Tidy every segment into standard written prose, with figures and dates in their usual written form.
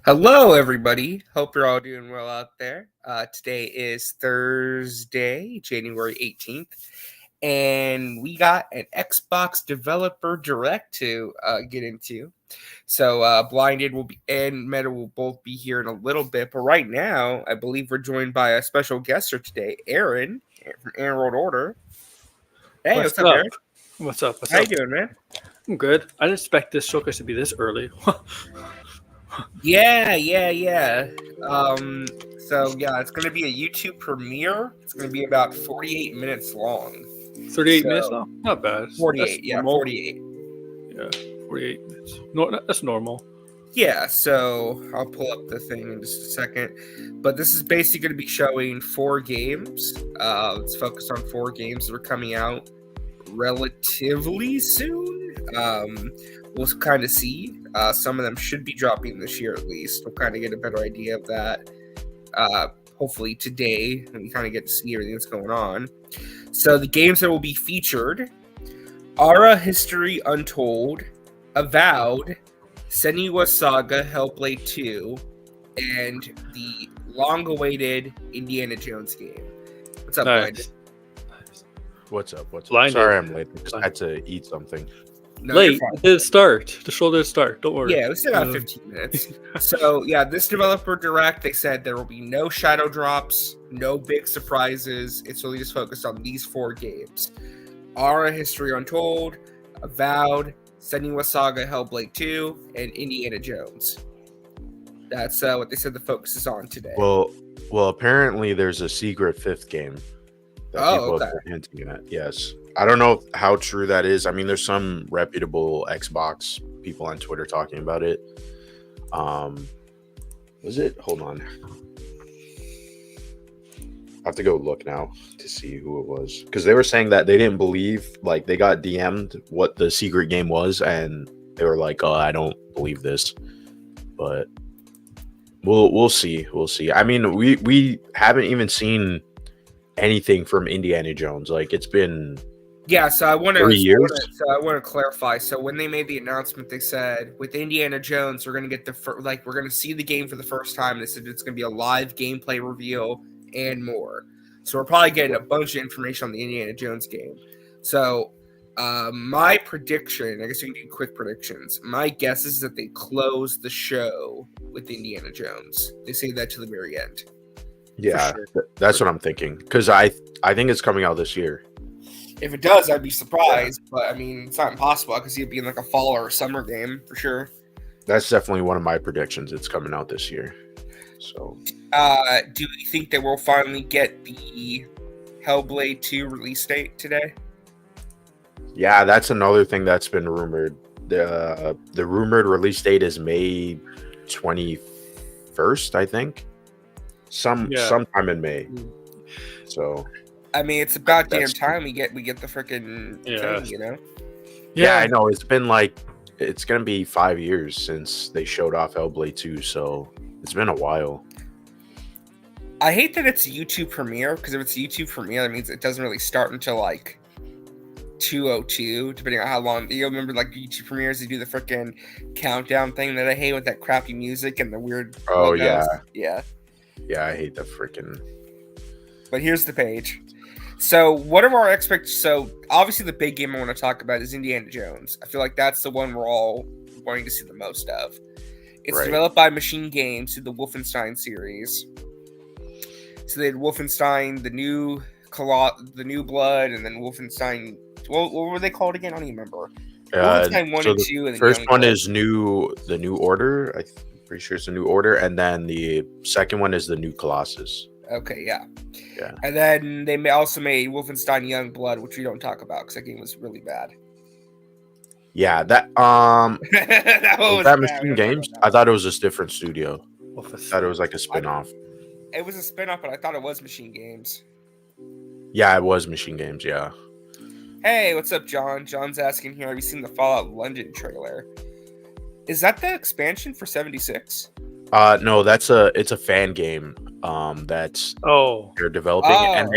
Hello, everybody. Hope you're all doing well out there. Today is Thursday, January 18th, and we got an Xbox Developer Direct to get into. So, Blinded will be and Meta will both be here in a little bit, but right now, I believe we're joined by a special guest for today, Aaron from Aaron World Order. Hey, what's up, Aaron? What's up? How you doing, man? I'm good. I didn't expect this showcase to be this early. Yeah. It's gonna be a YouTube premiere. It's gonna be about 48 minutes long. 38 minutes now? Not bad. 48, yeah, 48. Yeah, 48 minutes. No, that's normal. Yeah, so I'll pull up the thing in just a second. But this is basically going to be showing 4 games. It's focused on 4 games that are coming out relatively soon. We'll kind of see. Some of them should be dropping this year at least. We'll kind of get a better idea of that. Hopefully today, and we kind of get to see everything that's going on. So the games that will be featured: Ara History Untold, Avowed, Senua Saga Hellblade 2, and the long-awaited Indiana Jones game. What's up, Blinded? What's up? Blinded. Sorry I'm late. I just had to eat something. No, late. It did start. The show did start. Don't worry. Yeah, we still got 15 minutes. So, yeah, this developer direct, they said there will be no shadow drops, no big surprises. It's really just focused on these 4 games: Ara History Untold, Avowed, Senua Saga Hellblade 2, and Indiana Jones. That's what they said the focus is on today. Well, apparently there's a secret 5th game that people have been hinting at. Yes. I don't know how true that is. I mean, there's some reputable Xbox people on Twitter talking about it. Was it? Hold on. I have to go look now to see who it was, because they were saying that they didn't believe, like, they got DM'd what the secret game was, and they were like, "Oh, I don't believe this." But we'll see. I mean, we haven't even seen anything from Indiana Jones. Like, it's been so I want 3 years. I want to clarify. So when they made the announcement, they said with Indiana Jones, we're going to get we're going to see the game for the first time. They said it's going to be a live gameplay reveal and more. So we're probably getting a bunch of information on the Indiana Jones game. So my prediction, I guess we can do quick predictions. My guess is that they close the show with Indiana Jones. They say that to the very end. Yeah, that's what I'm thinking, because I think it's coming out this year. If it does, I'd be surprised. But I mean, it's not impossible. I could see it being like a fall or a summer game for sure. That's definitely one of my predictions. It's coming out this year. So, do you think that we'll finally get the Hellblade 2 release date today? Yeah, that's another thing that's been rumored. The rumored release date is May 21st, I think. Sometime in May. So, I mean, it's about damn time we get the freaking thing, you know? Yeah, I know. It's been it's gonna be 5 years since they showed off Hellblade 2, so it's been a while. I hate that it's a YouTube premiere, because if it's a YouTube premiere, that means it doesn't really start until like 2:02, depending on how long. You remember, like, YouTube premieres, they do the freaking countdown thing that I hate with that crappy music and the weird. Oh logos. Yeah, I hate the freaking. But here's the page. So, what are our expectations? So, obviously, the big game I want to talk about is Indiana Jones. I feel like that's the one we're all wanting to see the most of. It's developed by Machine Games through the Wolfenstein series. So they had Wolfenstein, the New Blood, and then Wolfenstein. What were they called again? I don't even remember. Wolfenstein 1 and 2. And the first one is the New Order. I'm pretty sure it's the New Order, and then the second one is the New Colossus. Okay, yeah. And then they also made Wolfenstein Young Blood, which we don't talk about because that game was really bad. Yeah, that that Machine Games. I thought it was a different studio. I thought it was like a spin-off. It was a spin-off, but I thought it was Machine Games. Yeah, it was Machine Games, yeah. Hey, what's up, John? John's asking here, have you seen the Fallout London trailer? Is that the expansion for 76? No, it's a fan game that's they're developing, and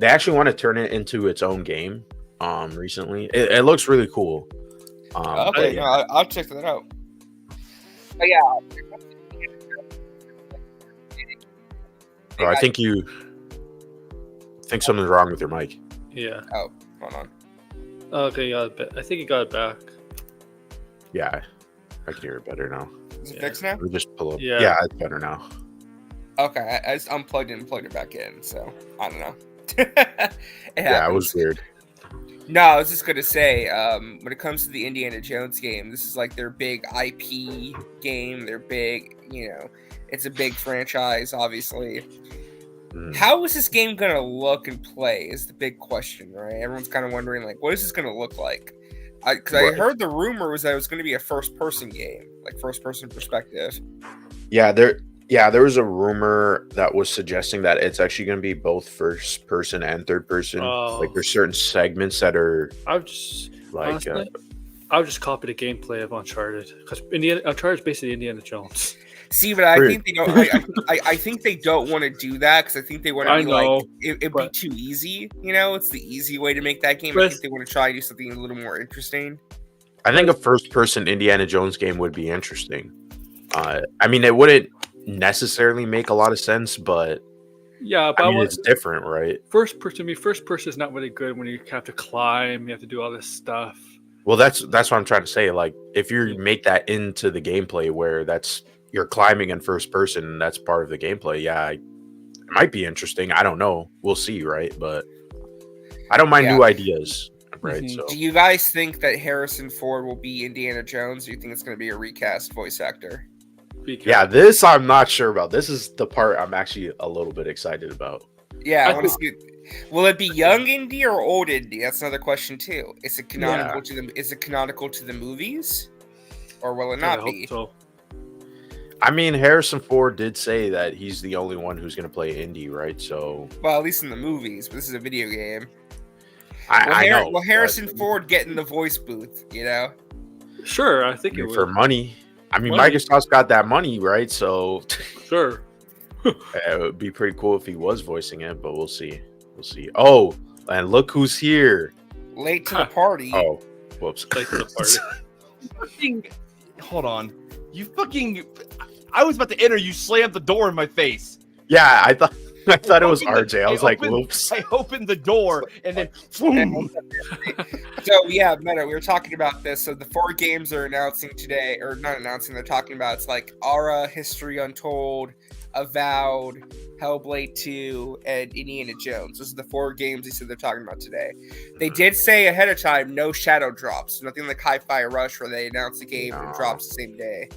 they actually want to turn it into its own game recently. It looks really cool. Okay, I'll check that out. But yeah, Oh, I think something's wrong with your mic. Yeah. Oh, hold on. Okay, I think you got it back. Yeah, I can hear it better now. Is it Yeah. fixed now? Let me just pull up. Yeah. Yeah, it's better now. Okay, I just unplugged it and plugged it back in, so I don't know. It Yeah, it was happens. weird. No, I was just gonna say, when it comes to the Indiana Jones game, this is like their big IP game. Their big, it's a big franchise, obviously. How is this game gonna look and play is the big question, right? Everyone's kind of wondering, like, what is this gonna look like? Because I heard the rumor was that it was gonna be a first-person game, like first-person perspective. Yeah, there was a rumor that was suggesting that it's actually going to be both first person and third person. Oh. Like there's certain segments that are I've just like honestly, I'll just copy the gameplay of Uncharted because Uncharted is basically Indiana Jones. See, but I think they don't. I think they don't want to do that because I think they want to be like it'd be too easy. It's the easy way to make that game. I think they want to try to do something a little more interesting. I think a first person Indiana Jones game would be interesting. I mean, it wouldn't necessarily make a lot of sense, but yeah, but I mean, it's different, right? First person is not really good when you have to climb, you have to do all this stuff. Well, that's what I'm trying to say. Like, if you make that into the gameplay where you're climbing in first person, and that's part of the gameplay, yeah, it might be interesting. I don't know. We'll see, right? But I don't mind new ideas, right? Mm-hmm. So, do you guys think that Harrison Ford will be Indiana Jones, or do you think it's going to be a recast voice actor? Yeah, this I'm not sure about. This is the part I'm actually a little bit excited about. Yeah, I want to see. Will it be young Indy or old Indy? That's another question too. Is it canonical to the? Is it canonical to the movies, or will it not be? So. I mean, Harrison Ford did say that he's the only one who's going to play Indy, right? So, well, at least in the movies, but this is a video game. I know. Will Harrison Ford get in the voice booth? Sure, I think it would. For money. I mean, Microsoft's got that money, right? So, sure. It would be pretty cool if he was voicing it, but we'll see. We'll see. Oh, and look who's here. Late to the party. Oh, whoops. Late to the party. Hold on. I was about to enter. You slammed the door in my face. Yeah, I thought it was RJ. I was like, whoops. I opened the door and then. So yeah, Meta, we were talking about this. So the 4 games they're announcing today, or not announcing, they're talking about. It's like Aura, History Untold, Avowed, Hellblade 2, and Indiana Jones. Those are the 4 games they said they're talking about today. They did say ahead of time, no shadow drops. Nothing like Hi-Fi Rush where they announce the game and it drops the same day.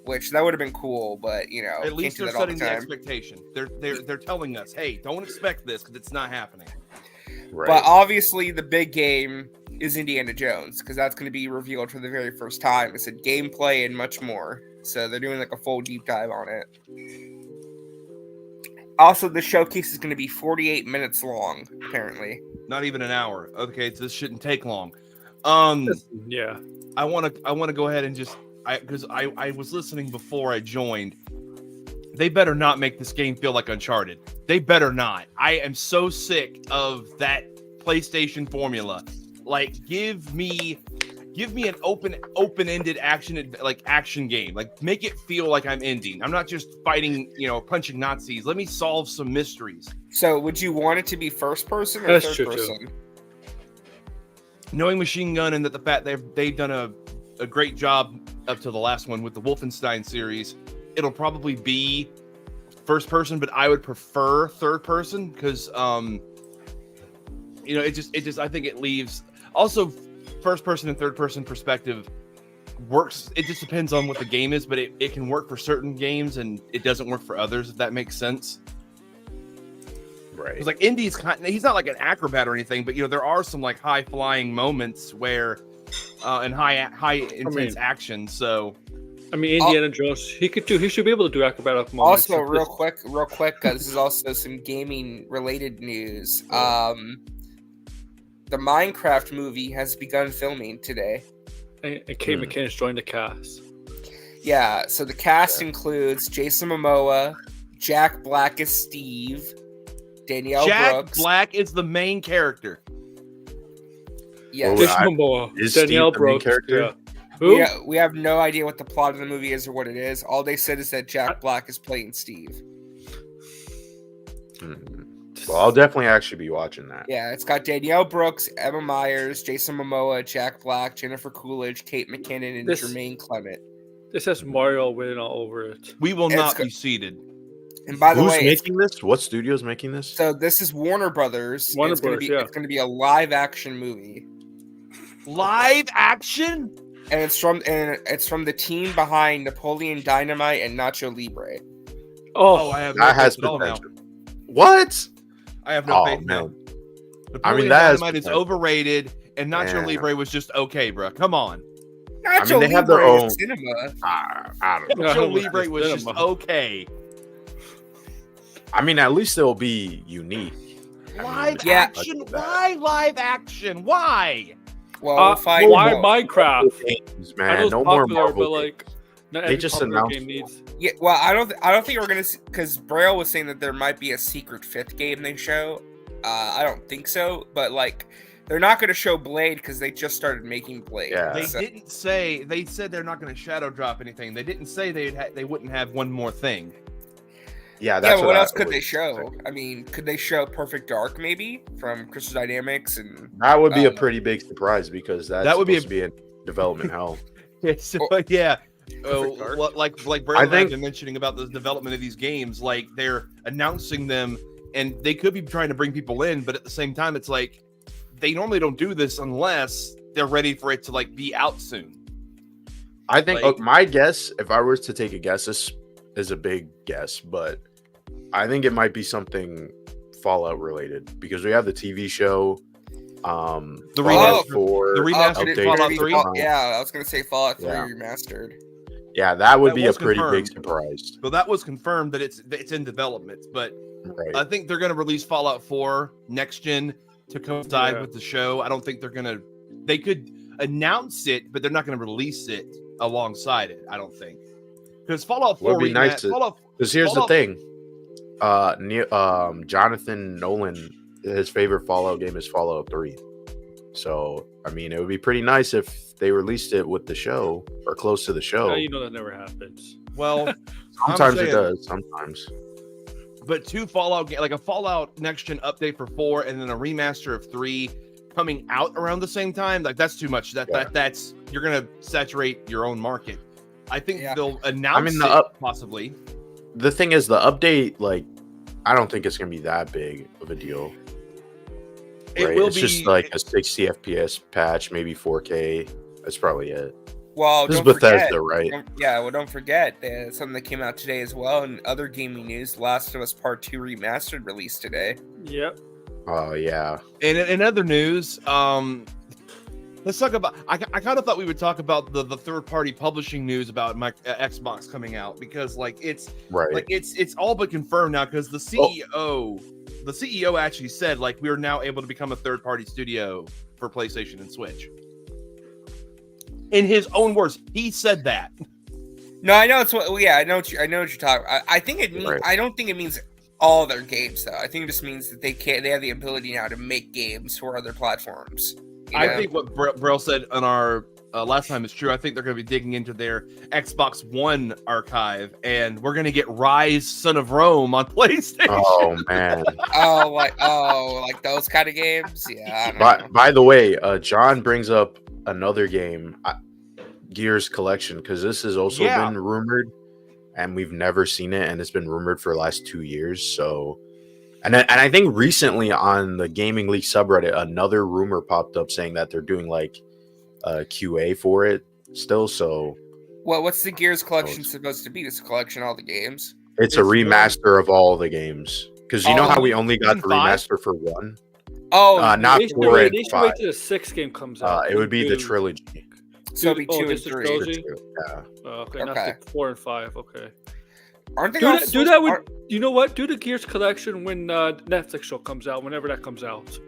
Which that would have been cool, but at least they're setting the expectation. They're telling us, hey, don't expect this because it's not happening. Right. But obviously, the big game is Indiana Jones because that's going to be revealed for the very first time. It's a gameplay and much more. So they're doing like a full deep dive on it. Also, the showcase is going to be 48 minutes long, apparently. Not even an hour. Okay, so this shouldn't take long. Yeah. I want to go ahead and just because I was listening before I joined. They better not make this game feel like Uncharted. They better not. I am so sick of that PlayStation formula. Like, give me an open-ended action game. Like, make it feel like I'm ending. I'm not just fighting, punching Nazis. Let me solve some mysteries. So, would you want it to be first person or third person? Knowing Machine Gun and that the fact they've done a great job up to the last one with the Wolfenstein series, it'll probably be first person, but I would prefer third person because it just I think it leaves also first person and third person perspective works. It just depends on what the game is, but it can work for certain games and it doesn't work for others, if that makes sense. Right. It's like Indy's he's not like an acrobat or anything, but there are some like high flying moments where and high intense action. So I mean, Indiana Jones, he should be able to do acrobatic moments. Also, real quick, this is also some gaming related news. The Minecraft movie has begun filming today. And Kate McKinnon's joined the cast. Yeah, so the cast includes Jason Momoa, Jack Black as Steve, Danielle Brooks. Jack Black is the main character. Yeah, Jason Momoa, Danielle Brooks. Character? Yeah. We have no idea what the plot of the movie is or what it is. All they said is that Jack Black is playing Steve. Well, I'll definitely actually be watching that. Yeah, it's got Danielle Brooks, Emma Myers, Jason Momoa, Jack Black, Jennifer Coolidge, Kate McKinnon, and Jermaine Clement. This has Mario written all over it. We will not be seated. And by the Who's way, making this? What studio is making this? so this is Warner Brothers. Warner it's gonna Brothers, be, yeah. It's going to be a live action movie, Live action? and it's from the team behind Napoleon Dynamite and Nacho Libre. Oh, I have no That has faith at all now. potential. What? I have no Oh faith now. man, Napoleon that has Dynamite is potential. overrated, and Nacho Man. Libre was just okay, bro. Come on. Nacho they have Libre their is own- cinema. I don't know. Yeah, Nacho it was Libre was just cinema. okay. I mean, at least it'll be unique. Live Yeah. action? Why live action? Why? Well, we'll find why out. Minecraft? Games, I know man. it's No more popular, Marvel. but like, not They every just popular announced game needs. Yeah, well, I don't think we're gonna because Braille was saying that there might be a secret 5th game they show. I don't think so, but like they're not gonna show Blade because they just started making Blade. Yeah. They So- didn't say. They said they're not going to shadow drop anything. They didn't say they wouldn't have one more thing. Yeah, yeah, that's but what I else could was they show? saying. I mean, could they show Perfect Dark maybe from Crystal Dynamics and That would be a pretty big surprise because that's That would be supposed to be in development hell. Yeah. Perfect Dark. Like I Brad think- been mentioning about the development of these games, like they're announcing them, and they could be trying to bring people in, but at the same time, it's like they normally don't do this unless they're ready for it to like be out soon. I think Like- my guess, if I was to take a guess, this is a big guess, but I think it might be something Fallout related because we have the TV show, The Fallout remaster- 4, the remastered could it- update. Fallout could it be 3? Yeah, I was gonna say Fallout 3 Yeah. remastered. Yeah, that would That be a was pretty big confirmed. surprise. So that was confirmed that it's in development, but Right. I think they're going to release Fallout 4 next gen to coincide Yeah. with the show. I don't think they're going to. They could announce it, but they're not going to release it alongside it. I don't think because Fallout 4 Would be nice to- Fallout. Because here's the Fallout- thing, Jonathan Nolan, his favorite Fallout game is Fallout 3. So I mean, it would be pretty nice if they released it with the show or close to the show. Now you know that never happens. Well, Sometimes it saying- does. Sometimes. but two Fallout like a Fallout next gen update for 4 and then a remaster of 3 coming out around the same time, like that's too much. That's you're going to saturate your own market. I think Yeah. they'll announce the it possibly. The thing is, the update, like, I don't think it's gonna be that big of a deal. It Right? will It's be just like a 60 FPS patch, maybe 4K. That's probably it. Well, This is don't Bethesda, forget, right? don't forget something that came out today as well. And other gaming news: Last of Us Part 2 remastered released today. Yep. Oh yeah. And in other news, let's talk about. I kind of thought we would talk about the third-party publishing news about my Xbox coming out because it's Right. like it's all but confirmed now because the CEO actually said like we are now able to become a third-party studio for PlayStation and Switch. In his own words, he said that. No, I know it's what. Well, yeah, I know what you're talking. I think it means. Right. I don't think it means all their games though. I think it just means that they have the ability now to make games for other platforms. You I know? think what Brell said on our last time is true. I think they're going to be digging into their Xbox One archive, and we're going to get Rise: Son of Rome on PlayStation. Oh man. like those kind of games. Yeah. I don't know. By the way, John brings up another game, Gears Collection, because this has also Yeah. been rumored, and we've never seen it, and it's been rumored for the last 2 years. So, and I think recently on the Gaming League subreddit, another rumor popped up saying that they're doing like QA for it still. So Well, what's the Gears collection supposed to be? It's a collection of all the games. it's a It's remaster of all the games. Because you know Oh, how we only got even the 5? remaster for one? Oh, Not They should 4 wait- and they should 5. wait till the 6th game comes out. It would be the Do- trilogy. so it'll be oh, 2 and this is 3. trilogy? Yeah. Okay, not Okay. the 4 and 5. Okay. Aren't they Do all that, do supposed- that with, aren't- you know what? Do the Gears collection when Netflix show comes out, whenever that comes out.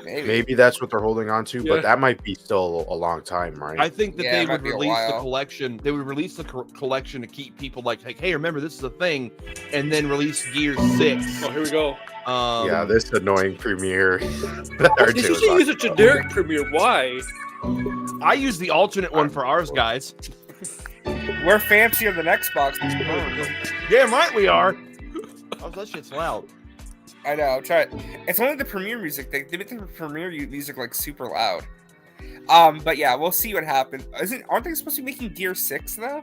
Maybe that's what they're holding on to, Yeah. but that might be still a long time, right? I think that Yeah, they it might would be a release the while. collection. They would release the collection to keep people like, hey, remember this is a thing, and then release Gears 6. Oh, here we go. Yeah, this annoying premiere. that You RJ was should use a talking about. generic premiere. Why? I use the alternate one for ours, guys. We're fancier than Xbox. Damn right we are. Oh, that shit's loud. I know. I'm trying. It's only the premiere music. They make the premiere music like super loud. But yeah, we'll see what happens. Aren't they supposed to be making Gear 6 though?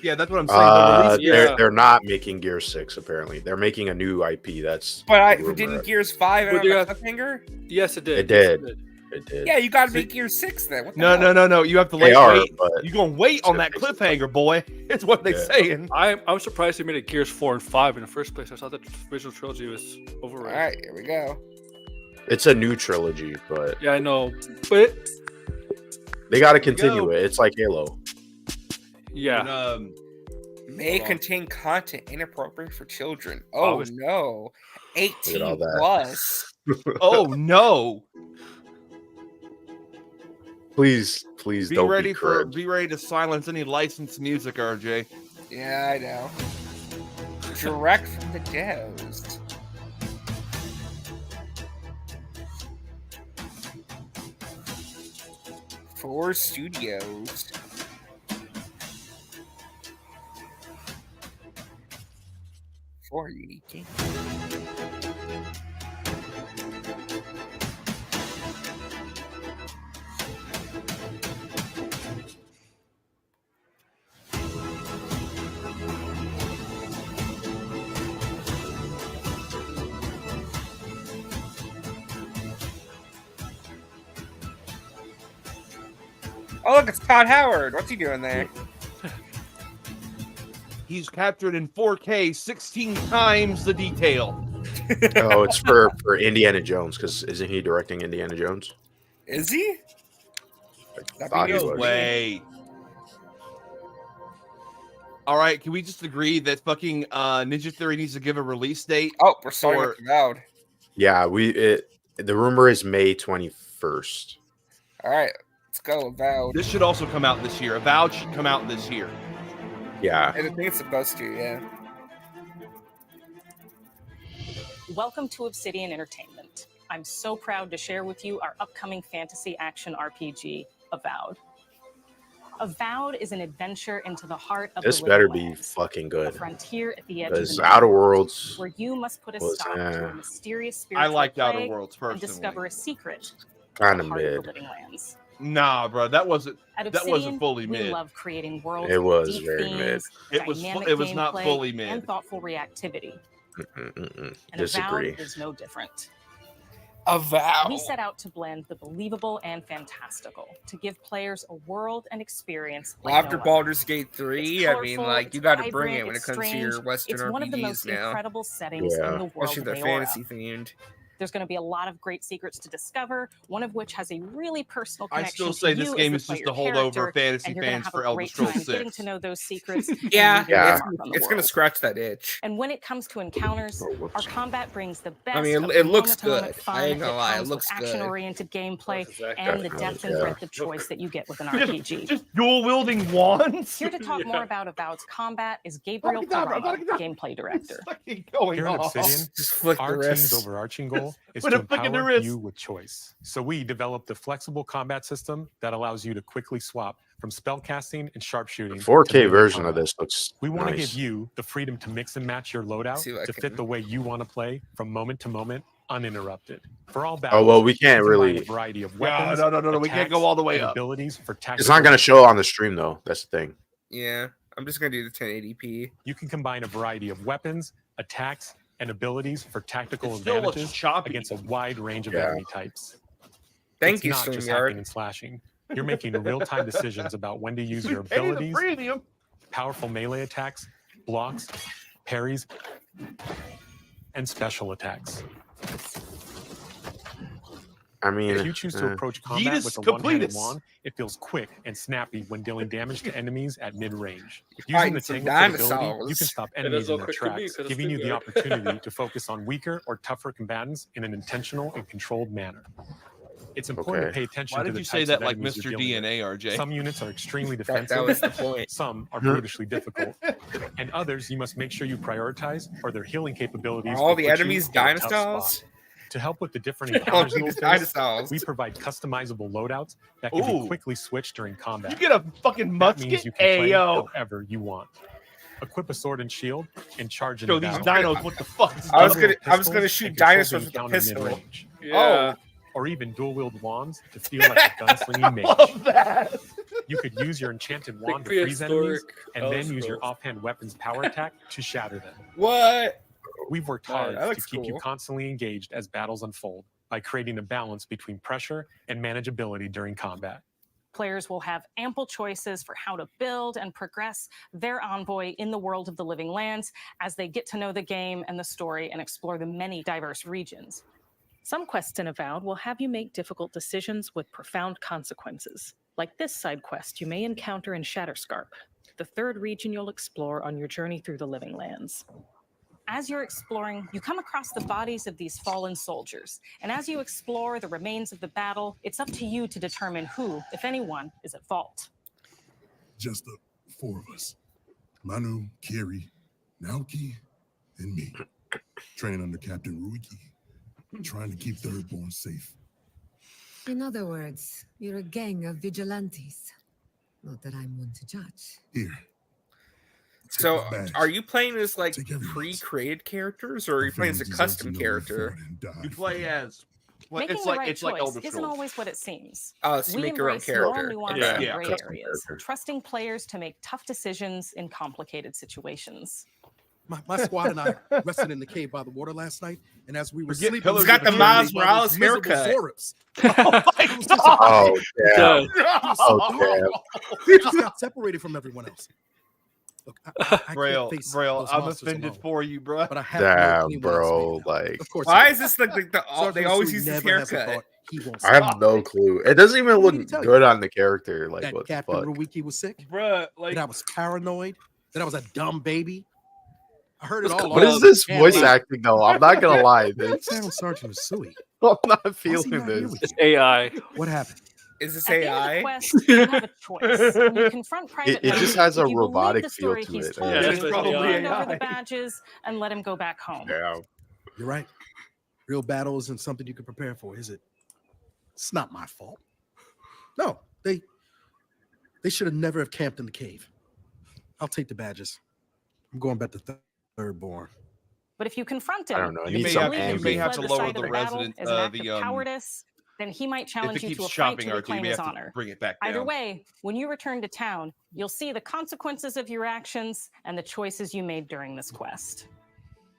Yeah, that's what I'm saying. The release, Yeah. They're not making Gear 6 apparently. They're making a new IP. That's But rumor. didn't Gears 5 But have you a got- cliffhanger? Yes, it did. It did. Yes, It did. Yeah, you gotta make Gear 6 then. What the no, hell? no. You have to They wait. are, but You're gonna wait on that cliffhanger, boy. It's what they Yeah. saying. I'm surprised they made it Gears 4 and 5 in the first place. I thought the original trilogy was All overrated. right, here we go. it's a new trilogy, but Yeah, I know, but they got to continue go. it. It's like Halo. yeah, And, May Hold on. contain content inappropriate for children. Oh, Oh it's- no. 18 all that. plus. oh no! Please Be don't ready cringe. be ready to silence any licensed music, RJ. Yeah, I know. Direct from the devs. Four studios. Four unique games. Oh, look, it's Todd Howard. What's he doing there? He's captured in 4K 16 times the detail. Oh, it's for Indiana Jones because isn't he directing Indiana Jones? Is he? I thought he news No was. to me. way. All right, can we just agree that fucking Ninja Theory needs to give a release date? Oh, we're starting Or- with Avowed. Yeah, the rumor is May 21st. All right, let's go. Avowed. This should also come out this year. Avowed should come out this year. Yeah. I think it's supposed to, yeah. Welcome to Obsidian Entertainment. I'm so proud to share with you our upcoming fantasy action RPG, Avowed. Avowed is an adventure into the heart of This the better Living be Lands, fucking a good. frontier at the edge of Because the Outer Netherlands, Worlds where you must put a was, stop to a mysterious I spiritual liked Outer plague Worlds and personally. discover a secret kind at of the heart of mid. the Living Lands. Nah, bro, that wasn't. At That wasn't Obsidian, fully we mid. love creating worlds It with was deep very themes, It was. dynamic It was not gameplay, fully mid. and thoughtful reactivity. And Disagree. Avowed is no different. Avowed. We set out to blend the believable and fantastical to give players a world and experience Well, like after no other. Baldur's Gate 3, It's I mean, colorful, like, you it's got to bring vibrant, it when it it's comes to your strange. Western It's one of the RPGs most now. incredible settings Yeah. in the world Especially of the Leora. fantasy themed. There's going to be a lot of great secrets to discover, one of which has a really personal I connection still to say you this as game the is just player a holdover character, fantasy and you're going to fans have for a Elder great Scrolls time getting 6. to know those secrets. and Yeah, leaving Yeah. a mark on the it's going to world. scratch that itch. And when it comes to encounters, Oh, whoops. our combat brings the best. I mean, of it the looks moment-to-moment good. fun I ain't gonna that lie, it comes with looks good. action-oriented gameplay That's exactly and the Definitely, depth and yeah. breadth of choice that you get with an RPG. Just dual wielding wands. Here to talk Yeah. more about Avowed's combat is Gabriel Abracadabra, Parano, abracadabra. gameplay director. What's fucking going Here at on? Obsidian, Just flick the our team's wrist. overarching goal is With to a flick of the empower wrist. you with choice. So we developed a flexible combat system that allows you to quickly swap from spellcasting and sharpshooting. The to 4K melee version of combat. this looks We want to nice. give you the freedom to mix and match your loadout See if I to can- fit the way you want to play from moment to moment, uninterrupted. For all Oh battles, well, we you can't can combine really. a variety of No, weapons. no. We can't go attacks, all the way and up. Abilities for tactical. It's not gonna show on the stream though. That's the thing. Yeah, I'm just going to do the 1080p. You can combine a variety of weapons, attacks, and abilities for tactical It still looks advantages choppy. against a wide range of Yeah. enemy types. Thank It's you, not just hacking StreamYard. and slashing. You're making real-time decisions about when to use We your paid the abilities, premium. powerful melee attacks, blocks, parries, and special attacks. I mean, If you choose to approach combat Yeetus with a one-handed completus. wand, it feels quick and snappy when dealing damage to enemies at mid-range. fighting Using the some Tanglefoot ability, you dinosaurs. can stop It enemies does in look their quick to me, tracks, 'cause it's giving you the bigger. opportunity to focus on weaker or tougher combatants in an intentional and controlled manner. It's important Okay. to pay attention Why to did the you say types that of like enemies Mr. you're dealing with. DNA, RJ? Some units are extremely That defensive, was the point. some are brutally difficult, and others you must make sure you prioritize for their healing capabilities. Are all will the put you enemies in a tough dinosaurs? spot. To help with the different All encounters you will these face, dinosaurs. we provide customizable loadouts that can Ooh. be quickly switched during combat. You get a fucking That means musket? you can play Ayo. however you want. equip a sword and shield, and charge in Show a these battle. dinos what the fuck is I was going gonna shoot If your soldiers dinosaurs with a encounter pistol. mid-range. Yeah. Or even dual-wield wands to feel like a gunslinging mage. Love that. You could use your enchanted wand to Like freeze enemies, prehistoric and then use your scrolls. offhand weapon's power attack to shatter them. What? We've worked Oh, hard that to looks keep you cool. constantly engaged as battles unfold by creating a balance between pressure and manageability during combat. Players will have ample choices for how to build and progress their envoy in the world of the living lands as they get to know the game and the story and explore the many diverse regions. Some quests in Avowed will have you make difficult decisions with profound consequences, like this side quest you may encounter in Shatterscarp, the third region you'll explore on your journey through the living lands. As you're exploring, you come across the bodies of these fallen soldiers, and as you explore the remains of the battle, it's up to you to determine who, if anyone, is at fault. Just the 4 of us. Manu, Kiri, Naoki, and me. Training under Captain Ruiki. Trying to keep Thirdborn safe. In other words, you're a gang of vigilantes. Not that I'm one to judge. Here. So, Take my badge. are you playing as like Take everyone's. pre-created characters, or are you My playing as a family deserves custom to know we fought character? and died You for play them. as. Well, Making it's the like right it's like choice Elder isn't Scrolls. always what it seems. Oh, so you We make your own embrace small character. nuances Okay. and Yeah. gray Custom areas, character. trusting players to make tough decisions in complicated situations. My squad and I rested in the cave by the water last night, and as we were Forget sleeping, Pillars He's got of the Eternity Miles by those Morales miserable haircut. Zorubs. Oh my It was just- Oh, damn. Done. Oh, damn. We just got separated from everyone else. Look, I can't Braille, face Braille, those I'm monsters offended alone, for you, bro. but I have no Damn, clean one else bro. made now. Like, Of course, Why is this like the Sergeant they always Usui use this never has a haircut? thought he won't I have stop. no clue. It doesn't even What look did he tell you? good on the character. Like, That what the Captain fuck? Ruiki was sick, Bruh, like that I was paranoid, that I was a dumb baby. I heard it all. What is along. this And voice wait, acting, though? I'm not gonna lie. What's This, down Sergeant Usui? I'm not Why is he feeling not here this. with It's you? AI. What happened? Is this At the end of the AI? quest, you have a choice. When you confront Private It just Knight, has a if you believe robotic the feel story to he's it. told Yeah, you, it's you probably hand AI. over the badges and let him go back home. Yeah. You're right. Real battle isn't something you can prepare for, is it? It's not my fault. No, they should have never have camped in the cave. I'll take the badges. I'm going back to Thirdborn. But if you confront him, I don't know. I You need may some have- believe you that ambient. may he have fled to the lower side the of the battle resident- as an act the, of cowardice, then he might if challenge it you keeps to a fight chopping, to RT, reclaim we his have to honor. bring it back down. Either way, when you return to town, you'll see the consequences of your actions and the choices you made during this quest.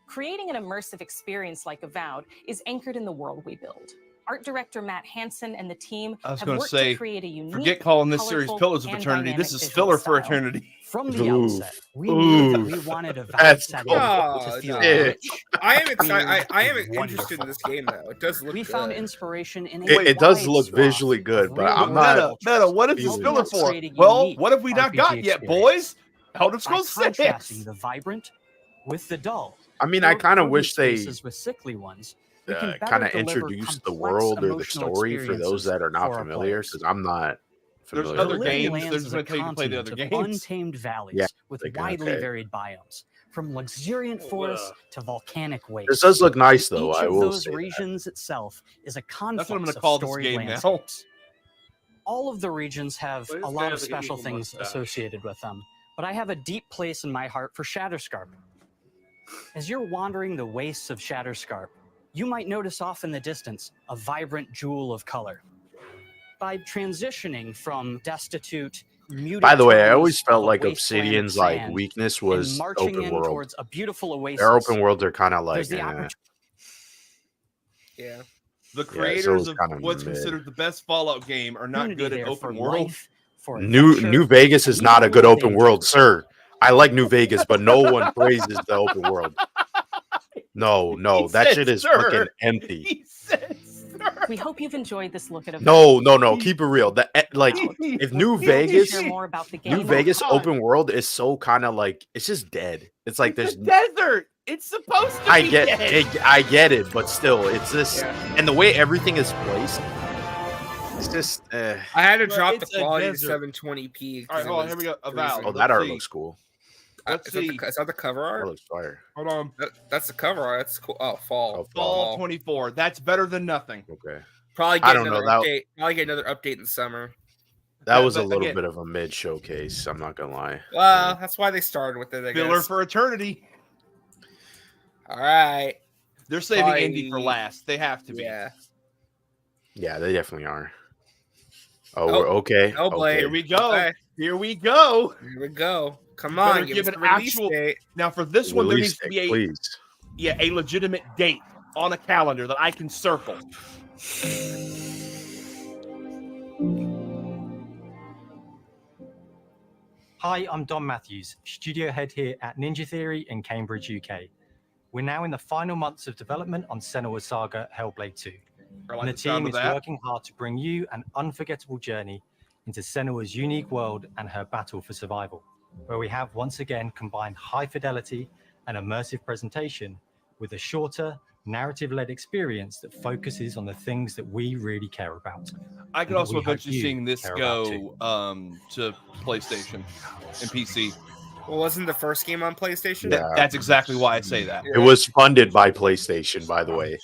Creating an immersive experience like Avowed is anchored in the world we build. Art director Matt Hansen and the team I was have gonna worked say, to create a unique, Forget calling this series colorful, Pillars of and Eternity. This dynamic is visual filler for style. eternity. From the Oof. outset, we knew that Oof. we wanted a That's setting cool. Oh, to feel no. rich. I am excited. I am Weird and interested in this game though. It does look We good. found inspiration in a It does wide look swath visually of good, but real I'm world not. Meta, what is this feeling filler it. for? Create a Well, unique what have we not RPG got yet, experience. boys? Elder By Scrolls contrasting 6. the vibrant with the dull. I mean, I or kind of urban wish they spaces with sickly ones, we can better kind of deliver introduce the complex world or the emotional story for those experiences that are not for our familiar, players. because I'm not There's familiar. other The with Living games, Lands they're is just a gonna tell you to play the other continent of games. untamed valleys Yeah, with they can, widely okay. varied biomes, from luxuriant forests to volcanic wastes. This does look nice, though. Each I of will those say that. regions itself is a confluence That's what I'm gonna of call this storied game now. landscapes. All of the regions have Why a does lot guy of have an special evil things mustache? associated with them, but I have a deep place in my heart for Shatterscarp. As you're wandering the wastes of Shatterscarp, you might notice off in the distance a vibrant jewel of color. By transitioning from destitute, muted By the way, I tones always felt of a like wasteland of Obsidian's like sand weakness and was marching open in world. towards a beautiful oasis, Their open worlds are kind of like, there's the opportunity. Yeah. The it creators was of kinda what's mid. considered the best Fallout game are not good at there for open world. life, for New adventure, Vegas is and not a even good little open danger. world, sir. I like New Vegas, but no one praises the open world. No, He that said, shit is "Sir." fucking empty. He said, "Sir." We hope you've enjoyed this look at Avowed. No. Keep it real. Like, if New We'll Vegas, share more about the game. New Vegas open world is so kind of like it's just dead. It's like It's there's. a desert. It's supposed to I be get dead. I get it, but still, it's just Yeah. and the way everything is placed. It's just. I had to But drop the it's a quality to desert. 720p. All right, hold on. Here we go. Avowed. Oh, that Let's art see. looks cool. Let's Is that, see. is that the cover That art? looks fire. Hold on. That's the cover art. That's cool. Oh, fall. Oh, Fall 24. That's better than nothing. Okay. Probably I get don't another know, that- update. Probably get another update in summer. That was a but little again- bit of a mid showcase. I'm not gonna lie. Well, that's why they started with it, I Filler guess. for eternity. All right. They're saving Probably- Indy for last. They have to be. Yeah. Yeah, they definitely are. Oh, Oh, we're okay. Hellblade. Here Okay. we go. Okay. Here we go. Here we go. Come You better on, give give us an the release actual- date. Now for this one, there Release needs to date, be please. a legitimate date on a calendar that I can circle. Hi, I'm Don Matthews, studio head here at Ninja Theory in Cambridge, UK. We're now in the final months of development on Senua's Saga Hellblade 2. I like And the the sound team of is that. working hard to bring you an unforgettable journey into Senua's unique world and her battle for survival, where we have once again combined high fidelity and immersive presentation with a shorter, narrative-led experience that focuses on the things that we really care about. I could and that also we hope eventually you seeing this care about go to PlayStation and PC. Well, wasn't the first game on PlayStation? Yeah. That's exactly why I say that. It was funded by PlayStation, by the way.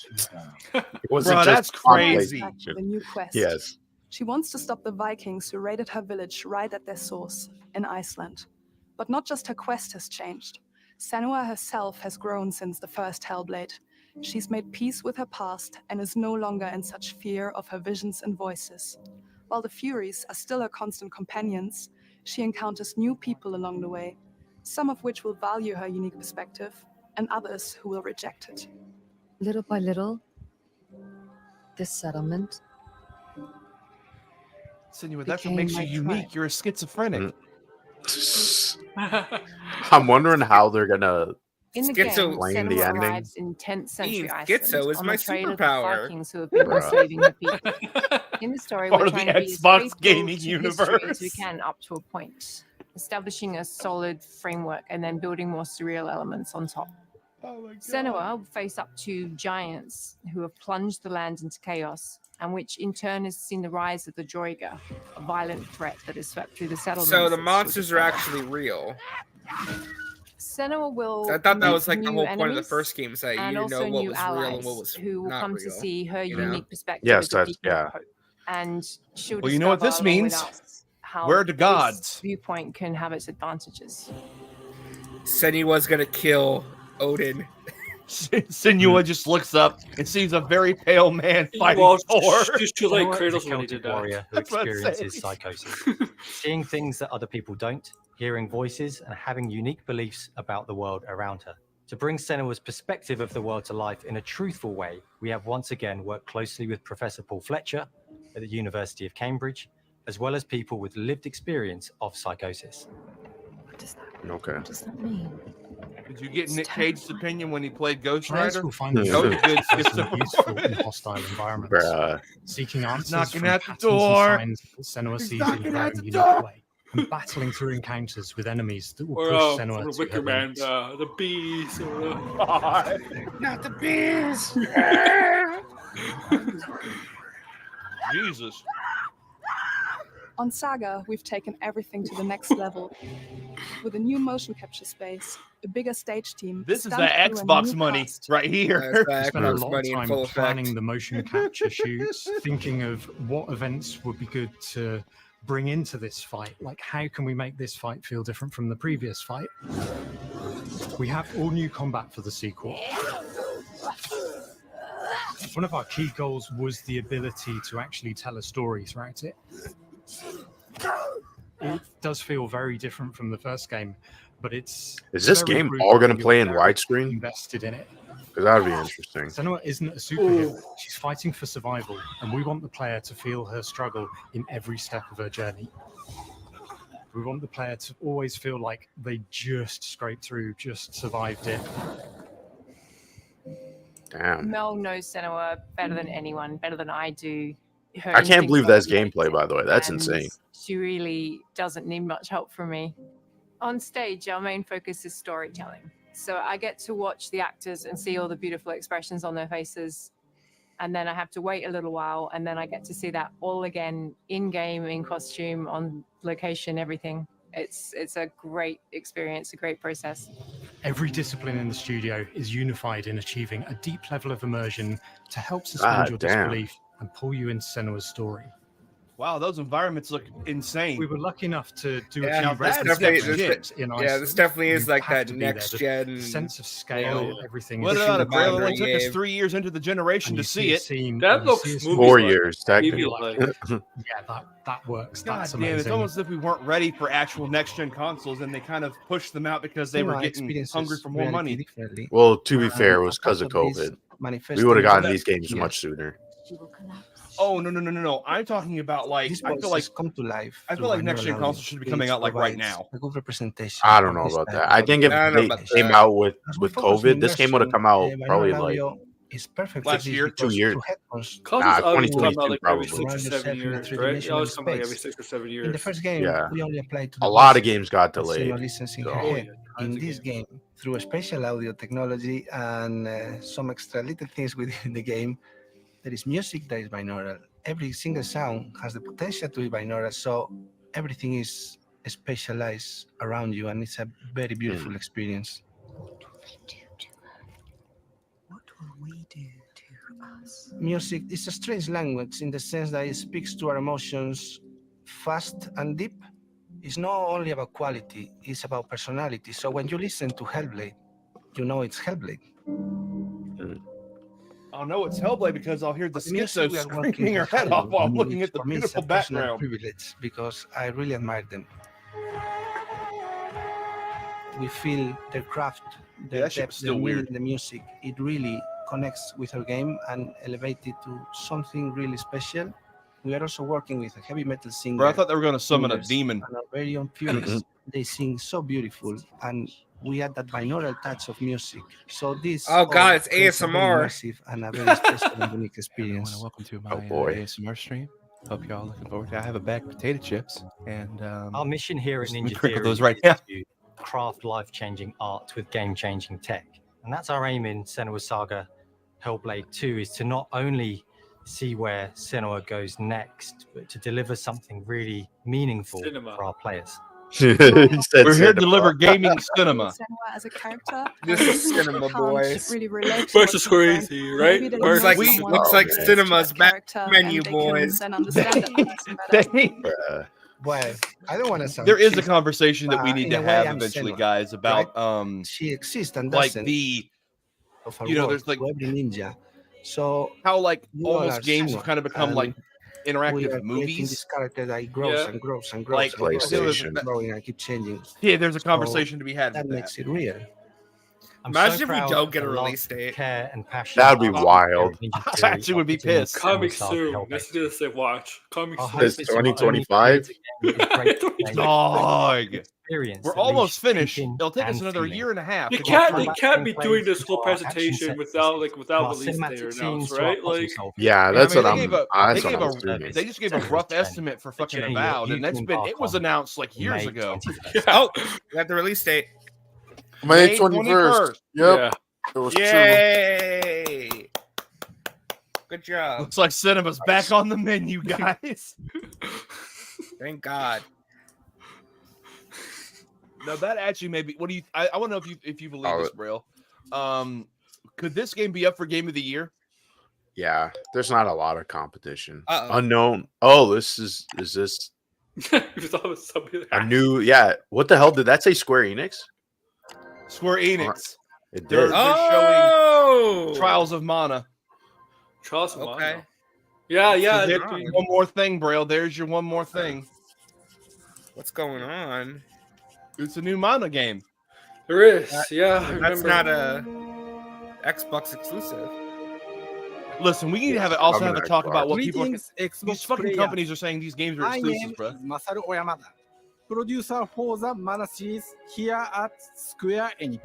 It wasn't Bro, just that's on crazy. PlayStation. The new quest. Yes. She wants to stop the Vikings who raided her village right at their source, in Iceland. But not just her quest has changed. Senua herself has grown since the first Hellblade. She's made peace with her past and is no longer in such fear of her visions and voices. While the Furies are still her constant companions, she encounters new people along the way, some of which will value her unique perspective, and others who will reject it. Little by little, this settlement. Senua, that's what became makes you my unique. tribe. You're a schizophrenic. I'm wondering how they're gonna In the Schizo- game, Explain the Senua ending. arrives in 10th century Being Iceland schizo is on my the trail of superpower. the Vikings who have been Bruh. enslaving her people. In the story, Part we're of the trying to be as Xbox faithful gaming to history as we universe. can up to a point, establishing a solid framework and then building more surreal elements on top. Oh my God. Senua will face up to giants who have plunged the land into chaos, and which in turn has seen the rise of the Droiga, a violent threat that has swept through the settlements. So the that she'll monsters are discover. actually real. Senua will. I thought that meet was like the new whole point of the enemies first game, is that you and didn't know also what new was real and allies what was who will not come real. to see her you know? unique perspective Yes, as a that's- beacon yeah. of hope. And she'll Well, you know what discover this along with means? us how We're the this gods. viewpoint can have its advantages. Senua's gonna kill Odin. Senua just looks up and sees a very pale man fighting Well, Thor. just too late. Senua is a Kratos when he Celtic did that. warrior who That's what I'm experiences saying. psychosis, seeing things that other people don't, hearing voices, and having unique beliefs about the world around her. To bring Senua's perspective of the world to life in a truthful way, we have once again worked closely with Professor Paul Fletcher at the University of Cambridge, as well as people with lived experience of psychosis. Okay. What does that mean? Did you get Nick Cage's opinion when he played Ghost Players Rider? will find Yeah. this That was a good person useful in schizophrenic. hostile environments. Bruh. Seeking answers knocking from at the patterns door. and signs that Senua He's sees in knocking her at own the unique door. way, and battling through encounters with enemies that will Or push from Senua the to Wicker her Man, limits. the bees. Or, Not the bees. Jesus. On Saga, we've taken everything to the next level. With a new motion capture space, a bigger stage team. This is stunt the crew, and Xbox new money cast. right here. That's We spent a Xbox lot money of in time full effect. planning the motion capture shoots, thinking of what events would be good to bring into this fight. Like, how can we make this fight feel different from the previous fight? We have all new combat for the sequel. One of our key goals was the ability to actually tell a story throughout it. It does feel very different from the first game, but it's Is this very game brutal all gonna and you're play in very widescreen? invested in it. Because that would be interesting. Senua isn't a superhero. She's fighting for survival, and we want the player to feel her struggle in every step of her journey. We want the player to always feel like they just scraped through, just survived it. Damn. Mel knows Senua better than anyone, better than I do. Her I can't instincts believe are that's amazing, gameplay, by the way. That's and insane. She really doesn't need much help from me. On stage, our main focus is storytelling. So I get to watch the actors and see all the beautiful expressions on their faces. And then I have to wait a little while, and then I get to see that all again in game, in costume, on location, everything. It's a great experience, a great process. Every discipline in the studio is unified in achieving a deep level of immersion to help suspend your damn. disbelief and pull you into Senua's story. Wow, those environments look insane. We were lucky enough to do Yeah, a few that's residence definitely- trips in Iceland. Yeah, this definitely is You like have that to be there. next The gen sense of scale, Yeah. everything. What is about it, super Braille? It boundary only took us game. 3 years into the generation and to you see a it. scene- That and you looks see a movie 4 like. years, technically. Like. Yeah, that works. God That's damn, it's amazing. almost as if we weren't ready for actual next-gen consoles, and they kind of pushed them out because they were getting hungry for more money. Well, to be fair, it was because of COVID. We would have gotten these games much sooner. Oh no! I'm talking about like These I feel like come to life. I feel like next-gen consoles should be coming out like right now. A good representation. I don't know about that. I think if they came out with COVID, this game would have come out probably like is perfect last year, 2 years. Consoles always come 2022 out like every probably. 6 or 7 years, right? They always come out like every 6 or 7 years. In the first game, Yeah. we only applied to A lot of games got delayed. licensing so- ahead. In this game, through a special audio technology and some extra little things within the game, there is music that is binaural. Every single sound has the potential to be binaural, so everything is specialized around you, and it's a very beautiful experience. What will we do to us? Music is a strange language in the sense that it speaks to our emotions fast and deep. It's not only about quality, it's about personality. So when you listen to Hellblade, you know it's Hellblade. I'll know it's Hellblade because I'll hear the music schizo we are working screaming her with head off while I'm Hollywood, looking at the for me, it's a beautiful personal background. privilege because I really admire them. We feel their craft, their that shit depth, was their still meaning weird. in the music. It really connects with our game and elevates it to something really special. We are also working with a heavy metal singer. Bro, I thought they were going to summon a singers, demon. And our very own Furious. They sing so beautiful, and we add that binaural touch of music. So this. Oh, God, all it's creates a very ASMR. immersive and a very special and unique experience. Welcome to my Oh, boy. ASMR stream. Hope y'all looking forward to it. I have a bag of potato chips and Our mission here at let me Ninja crinkle Theory those right is now. to craft life-changing art with game-changing tech. And that's our aim in Senua Saga Hellblade 2, is to not only see where Senua goes next, but to deliver something really meaningful Cinema. for our players. He said We're here to cinema. deliver gaming cinema. Senua as a character. This and is people cinema, can't boys. Really relate to First what is he's saying. crazy, right? Maybe they Looks know like someone looks who like relates to cinema's that back character, menu, and they boys. can then understand that person better. Bruh. Well, I don't want to sound There is a cheesy, conversation that we but need in to a way, have I'm eventually, Senua, guys, about She exists and like doesn't the of her you know, work there's like to every ninja. So how like you all almost are games Senua, have kind of become and like we interactive are creating movies. this character that grows Yeah. and grows and grows Like and grows PlayStation. and growing and keep changing. Yeah, there's a So conversation to be had that with makes that. it real. I'm Imagine so if we proud don't of get a the love, release date. care, and passion That'd be our wild. Ninja I Theory actually would be put into pissed. Senua Coming Saga soon. Hellblade. Let's do this and watch. Coming Our soon. hope It's is to not only 2025? create a game with great play, Dog. experience We're that leaves almost finished. thinking It'll take us and another feeling. year and a half. You to can't, get you through. can't be doing this whole to our action presentation set without pieces, without our release cinematic date or scenes announced, to our right? puzzle Like, solving. Yeah, I that's mean, what they I'm. gave a That's they what gave I'm a assuming. they just gave a Senua's rough journey. estimate for fucking journey Avowed, you and that's can been embark it was on announced like years May ago. 21st. Oh, we got the release date. May 21st. Yep. yeah. It was true. Yay! Good job. Looks like cinema's back on the menu, guys. Thank God. Now that actually maybe. What do you? I want to know if you believe this, Braille. Could this game be up for Game of the Year? Yeah, there's not a lot of competition. Uh-oh. Unknown. Oh, this is this a new? Yeah. What the hell did that say? Square Enix? Square Enix. It They're did. showing Trials of Mana. Trials of Okay. Mana. Yeah, yeah. So there's one more thing, Braille. There's your one more thing. What's going on? It's a new Mana game. There is. Yeah, I That's remember. not a Xbox exclusive. Listen, we need to have a talk about what people. Greetings, These fucking companies are saying these games are My exclusives, name bro. is Masaru Oyamada, producer for the Mana series here at Square Enix.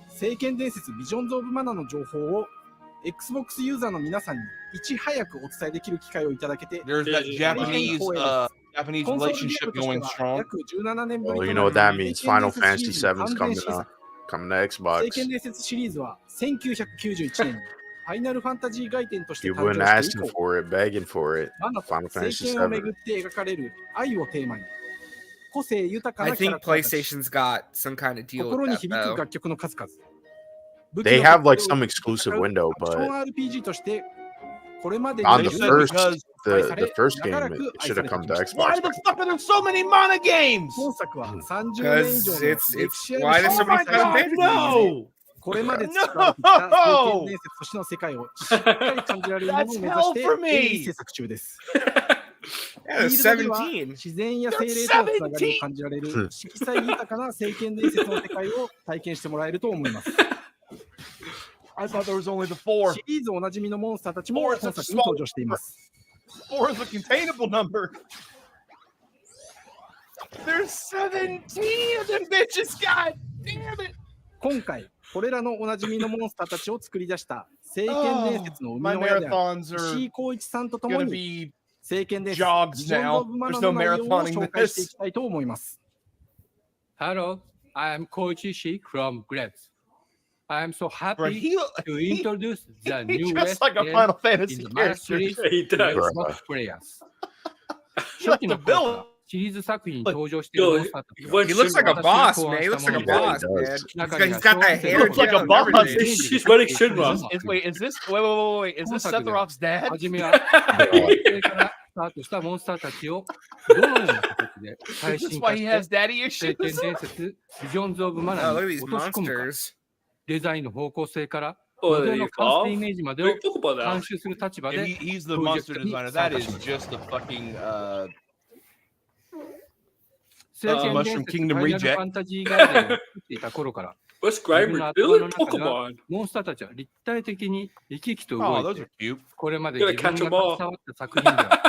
聖剣伝説ビジョンズ・オブ・マナの情報を Xbox ユーザーの皆さんにいち早くお伝えできる機会をいただけて There's that Japanese Japanese relationship going strong. 約17年ぶり Well, と you な know る what that means. 聖剣 Final 伝説 Fantasy シリーズの VII's 完 coming 全新 to 作 coming to 聖 Xbox. 剣伝説シリーズは1991年にファイナルファンタジー外伝として You've 誕 been 生して以 asking 降 for it, begging for it. マナと Final 聖 Fantasy 剣をめぐ VII. って描かれる愛をテーマに個性豊か I なキャ think ラクターたち PlayStation's got some kind of deal 心 with に that 響く though. 楽曲の数々 They have like some exclusive window, アクション but RPG としてこれまで On に the 10 first, 年 the first 長ら game, く it 愛 should さ have れて come き to ました。 Xbox. Why the fuck are there so many mana games? 本作は30年以上の Because 歴 it's 史ある why シ there's リ so ーズ many を対象 Final に Fantasy. これまで培われてきた聖剣伝説としての世界をしっかり感じられるものを目指して That's hell for me. 鋭意制作中です。 Yeah, フィ it's ールドでは 17. 自然や精霊とのつながりを感じられる色彩豊かな聖剣伝説の世界を体験してもらえると思います。 I thought there was only the 4. シリーズおなじみのモンスターたちも本作に登場しています。 4 is a containable number. There's 17 of them bitches. God damn it. 今回これらのおなじみのモンスターたちを作り出した聖剣伝説の生みの親である石井浩一さんとともに聖剣伝説ビジョンズ・オブ・マナの内容を紹介していきたいと思います。 Hello, I am Koichi Ishii from Grabs. I am so happy Bro, to introduce the he new dressed West like a game Final Fantasy in the Mana character. series He to does. Xbox players. He like 初期 the の頃から villain. シリーズ作品に登場している Yo, モンスターたち he は went He looks like a Shinra. boss, man. He looks like a He really boss, does. man. He's He's got that hair. Looks like a down and boss. everything. She's running Shinra. Wait, is this? Wait. Is this Sephiroth's dad? 初めは平成からスタートしたモンスターたちをどのような形で最 Is this 新 why 化 he し has て daddy 聖剣 issues? 伝説ビジョンズ・オブ・マナ Oh, に look at 落 these とし込むか monsters. デザインの方向性からモ Oh, デル they の完成イ evolve? メージまでを Wait, talk about 監 that. 修する立場 And で he's the プロジェ monster クトに designer. 参 That 加 is しました just the fucking 聖剣 Mushroom 伝説 Kingdom ファイナル reject. ファンタジーガーデンを作っていた頃から What's 自分 Grimer の頭 doing? の中では Pokemon. モンスターたちは立体的に生き生きと Oh, 動い those て are cute. これまで Gotta 自分 catch が them all. 携わった作品では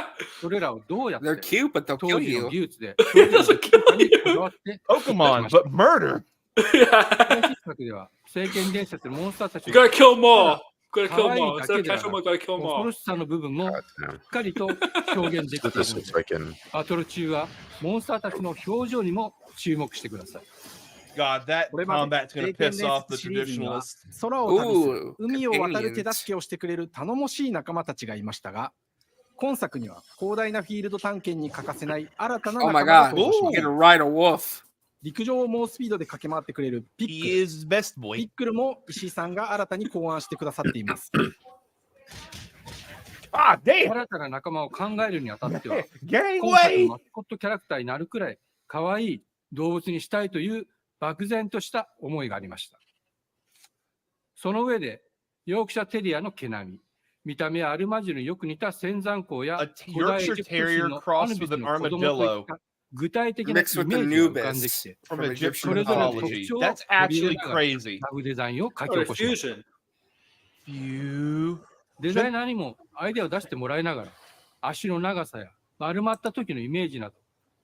それらをどうやっ They're て cute, but they'll 当 kill 時の技 you. 術で表現できるかにこだわって Pokemon, but murder. 最新作では聖剣伝説のモンスターたち You gotta kill them all. 可 Gotta kill them 愛い all. だ Instead け of では catch them な all, く gotta kill them 恐 all. ろしさの部分も God し damn. っかりと表現できてい Look at る this. の It's で like in バトル中はモンスターたちの表情にも注目してください。 God, that これまで combat's 聖 gonna 剣 piss 伝 off 説 the シリーズには traditionalists. 空を旅す Ooh, 海を渡る companions. 手助けをしてくれる頼もしい仲間たちがいましたが今作には広大なフィールド探検に欠かせない新たな Oh 仲 my 間が god. 登場しま You す get to ride a wolf. 陸上を猛スピードで駆け回ってくれるピック He ル is best ピ boy. ックルも石井さんが新たに考案してくださっています Ah, damn. 新たな仲間を考えるにあたっては Gangway. 今作のマスコットキャラクターになるくらい可愛い動物にしたいという漠然とした思いがありました。その上でヨークシャテリアの毛並み、見た目はアルマジルによく似た仙山港や A 古代エ Yorkshire ジプト人 Terrier のア crossed ヌビ with ス an の子供とい armadillo った具体的なイメ Mixed with the ージが浮かんでき Nubis て、 from from Egyptian Egyptian それぞれの mythology. 特徴を That's 取り入 actually れながら crazy. ラグデザインを書き Oh, 起こしました。 fusion. Few. デザイナーにもアイデアを出してもらいながら、足の長さや丸まった時のイメージなど、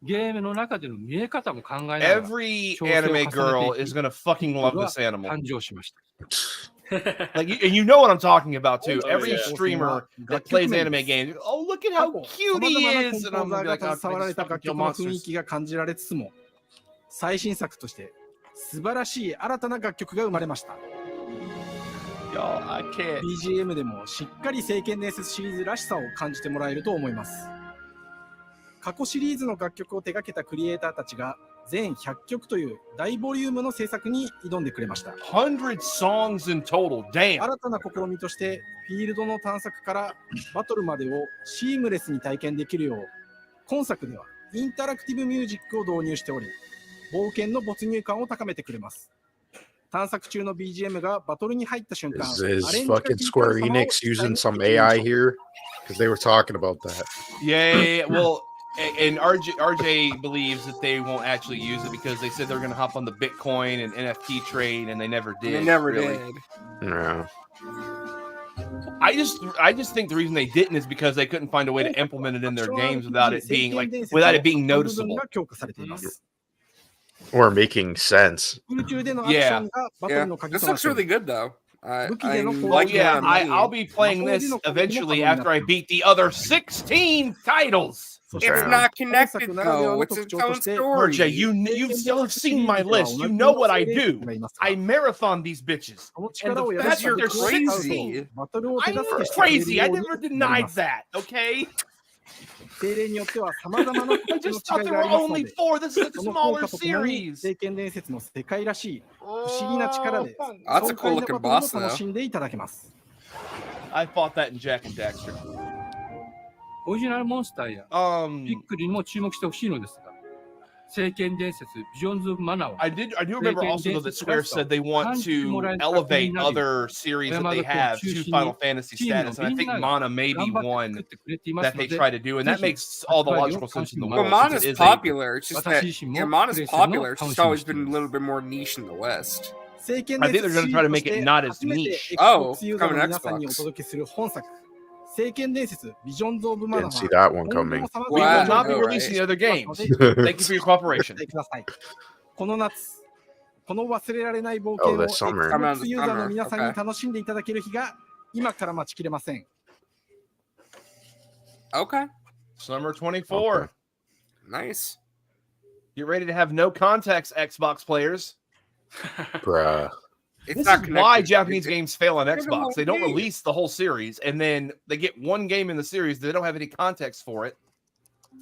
ゲームの中での見え方も考えながら、 Every 調整を重 anime ねて girl い is き gonna fucking love これは this animal. 誕生しました。 Like, and you know what I'm talking about too. Oh, Every yeah. streamer that plays anime games, oh look at how cute he is, and I'm 様 gonna 々 be な like, コンポーザー I が just 携わられた fucking 楽 kill 曲の雰囲 monsters. 気が感じられつつも最新作として素晴らしい新たな楽曲が生まれました Y'all, I can't. BGM でもしっかり聖剣伝説シリーズらしさを感じてもらえると思います過去シリーズの楽曲を手掛けたクリエイターたちが全100曲という大ボリュームの制作に挑んでくれました100 songs in total. Damn. 新たな試みとしてフィールドの探索からバトルまでをシームレスに体験できるよう今作ではインタラクティブミュージックを導入しており冒険の没入感を高めてくれます探索中の BGM がバトルに入った瞬間 Is アレン is ジが効い fucking ている Square 様を Enix 実際 using に some 体験しましょ AI う here? Because they were talking about that. Yeah. Well, and RJ believes that they won't actually use it because they said they're gonna hop on the Bitcoin and NFT trade, and they never did. They never really. did. Yeah. I just think the reason they didn't is because they couldn't find a way to implement it in their games without it being noticeable. が強化されています Or making sense. 空中でのアクションがバトル Yeah. の鍵 This となっ looks ており really good though. I'm Well, liking Yeah, what I'm seeing. I'll be playing this eventually after I beat the other 16 titles. It's not connected though. It's its own story. RJ, you've still seen my list. You know what I do. I marathon these bitches. その And 力を the 宿 fact した that they're 武器を使う crazy. とバトルを手 I'm 助けしてくれる crazy. I ように never なり denied ます that. Okay. 精霊によっては様々な I 形 just の thought 違い there があ were りますの only で 4. This is a その効 smaller 果とともに series. 聖剣伝説の世界らしい不思議な力で That's a 爽 cool 快な looking バトル boss を楽 though. しんでいただけます I fought that in Jack and Daxter. オリジナルモンスターやピックリにも注目してほしいのですが、聖剣伝説ビジョンズ・オブ・マナーは I do remember also though that Square said they want to elevate other series that they have to Final Fantasy status, and I think Mana may be one that they try to do, and that makes all the logical sense in the world. Well, Mana's popular. It's just that Mana's popular. It's just always been a little bit more niche in the West. I think they're going to try to make it not as niche. Oh, Xbox coming to 皆さんにお Xbox. 届けする本作聖剣伝説ビジョンズ・オブ・マナ Didn't ー see that one coming. We will not be releasing the other games. Thank you for your cooperation. ください。この夏、この忘れられない冒険 Oh, を this summer. Xbox ユーザーの皆さんに楽しんでいただける日が今から待ちきれません。 Okay. Summer 24. Nice. Get ready to have no context, Xbox players. Bruh. It's This not is why connected. Japanese games fail on They're the Xbox. whole They don't game. release the whole series, and then they get one game in the series. They don't have any context for it.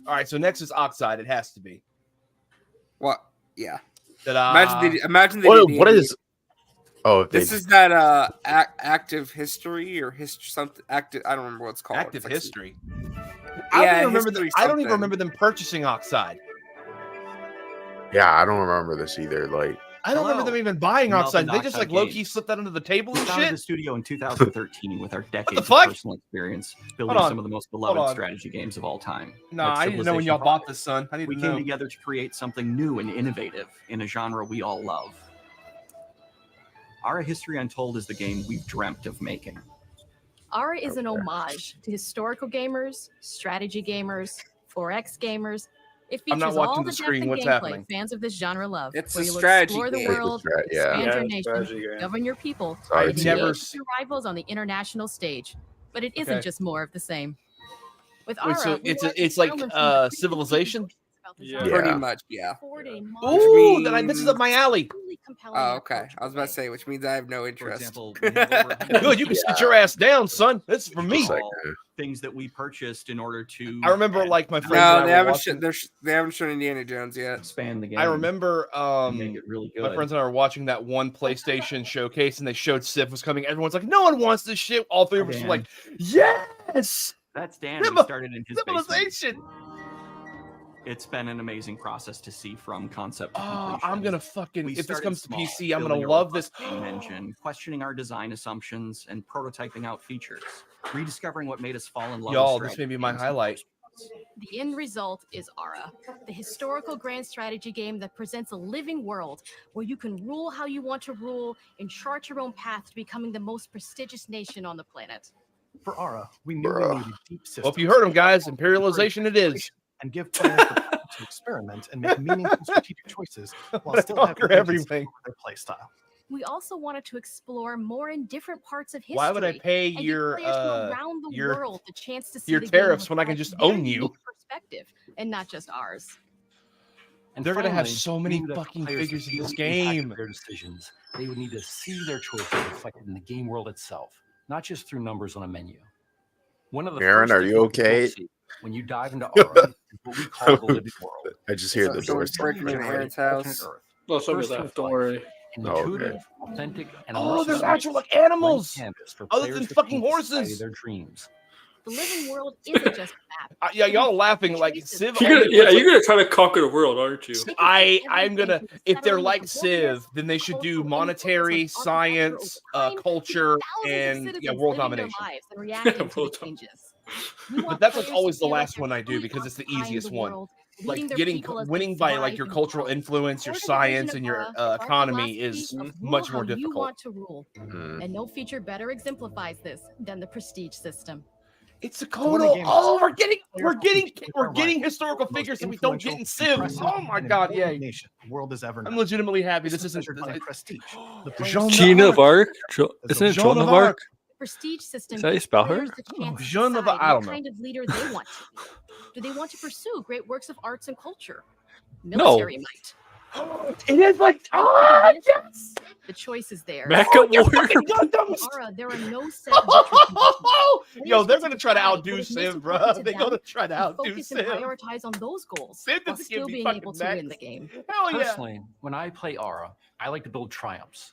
All right, so next is Oxide. It has to be. What? Yeah. Ta-da. Imagine they What did is? Oh, if this they, is that active history or history something active. I don't remember what it's called. Active It's like- history. Yeah, I don't even history remember something. them purchasing Oxide. yeah, I don't remember this either. Like, I don't remember them even buying Melvin Oxide. They just Oxide like low key Games. slipped that under the table We and founded shit. the studio in 2013 with our decades of fuck? personal experience building Hold on. some of the most Hold beloved on. strategy games of all time. Nah, like I didn't know when y'all Civilization bought V. this, son. I need We to came know. together to create something new and innovative in a genre we all love. Our History Untold is the game we've dreamt of making. Ara is an homage to historical gamers, strategy gamers, 4X gamers. It I'm not features all watching the the depth screen. and What's gameplay happening? fans of this genre love. It's where a you'll strategy explore the game. world, Yeah. expand your Yeah, nation, strategy game. govern your people, Sorry, and I've never engage your rivals on the international stage. But it isn't Okay. just more of the same. With Wait, Ara, so we it's want it's to like learn from the Civilization. Yeah. Pretty Yeah. much, yeah. Ooh, then this is up my alley. Oh, okay. I was about to say, which means I have no interest. example, we have over Good, you can sit your ass down, son. This is for me. Just like, things that we purchased in order to I remember like my friends. No, and they I were haven't. watching- They haven't shown Indiana Jones yet. expand the game. I remember and make it really good. my friends and I were watching that one PlayStation showcase, and they showed Civ was coming. Everyone's like, "No one wants this shit." All three of us were like, "Yes, That's Dan. We started in his basement. Civilization." It's been an amazing process to see from concept to Oh, completion. I'm gonna fucking. We If this started comes to small, PC, I'm gonna building a love robust this. game engine, questioning our design assumptions, and prototyping out features, rediscovering what made us fall in love. Y'all, with this may be strategy my games. highlight. The end result is Ara, the historical grand strategy game that presents a living world where you can rule how you want to rule and chart your own path to becoming the most prestigious nation on the planet. For Ara, we knew we needed deep systems. Hope you heard him, guys. Imperialization, it is. And give players the freedom to experiment and make meaningful strategic choices while still having Conquer agency everything. over their playstyle. We also wanted to explore more in different parts of history. Why would I pay and give your players from around the your world the chance to see your the game tariffs with when I can their just own very you? unique perspective and not just ours. And They're gonna have finally, so we many knew that fucking players figures in would this feel the impact of game. Their decisions. They would need to see their choices reflected in the game world itself, not just through numbers on a menu. One of the Aaron, first are things you you'll okay? see when you dive into Ara is what we call the living world. I just hear the Someone's doors. breaking into Aaron's house. Well, somebody First left. Don't worry. An Oh, intuitive, okay. authentic, and Oh, immersive there's space, actual like blank animals canvas for other players than to fucking paint the society horses. of their dreams. The living world isn't just a map. Yeah, y'all laughing like Civ. You're gonna, only yeah, puts, you're gonna try to conquer the world, aren't you? I'm gonna. If they're like Civ, then they should do monetary, science, culture, and world domination. World But that's like always the last one I do because it's the easiest one. Like winning by like your cultural influence, your science, and your economy is much more You difficult. want to rule, Mm. and no feature better exemplifies this than the prestige system. It's a When the total. game Oh, is- we're getting historical figures that we don't get in Civ. Oh my god, yay! Nation the world has ever known. I'm legitimately happy. This isn't. measured by prestige. The Jean players- Joan of Arc? Isn't it Jean Joan of of Arc? The prestige system Is that how you gives spell her? players the chance to Jean of decide I what don't know. kind of leader they want to be. Do they want to pursue great works of arts and culture? No. Military might. It is like yes. The choice is there. Mecha you're Warrior. In Ara, there are no set Yo, they're gonna try to outdo Civ, bro. They're gonna try to outdo focus and Civ. prioritize on those goals Civ while doesn't give still me being fucking able to max. win the game. Hell yeah! Personally, when I play Ara, I like to build triumphs.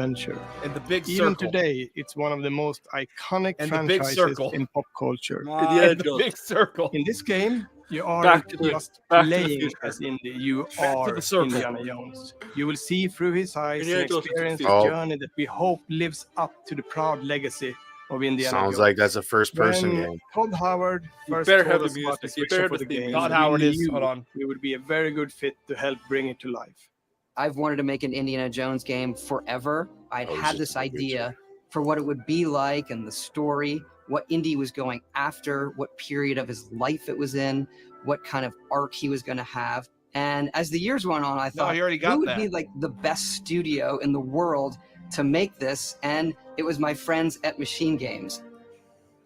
adventure. And the big Even circle. today, it's one of the most iconic And the big franchises circle. in pop culture. And the big circle. In this game, You are Back to the- just back to the playing future. as Indy. You Back to are the circle. Indiana Jones. You will see through his eyes Indiana and Jones is experience the the future. journey that we hope lives up to the proud legacy of Indiana Sounds Jones. like that's a first-person When game. Todd Howard You first better told have the us about music. this You vision better for have the the theme game, music. Todd Howard we is. knew Hold on. we would be a very good fit to help bring it to life. I've wanted to make an Indiana Jones game forever. I'd Oh, had just this the future. idea for what it would be like and the story, what Indy was going after, what period of his life it was in, what kind of arc he was going to have. And as the years went on, I thought, he already got who would that. be like the best studio in the world to make this? And it was my friends at Machine Games.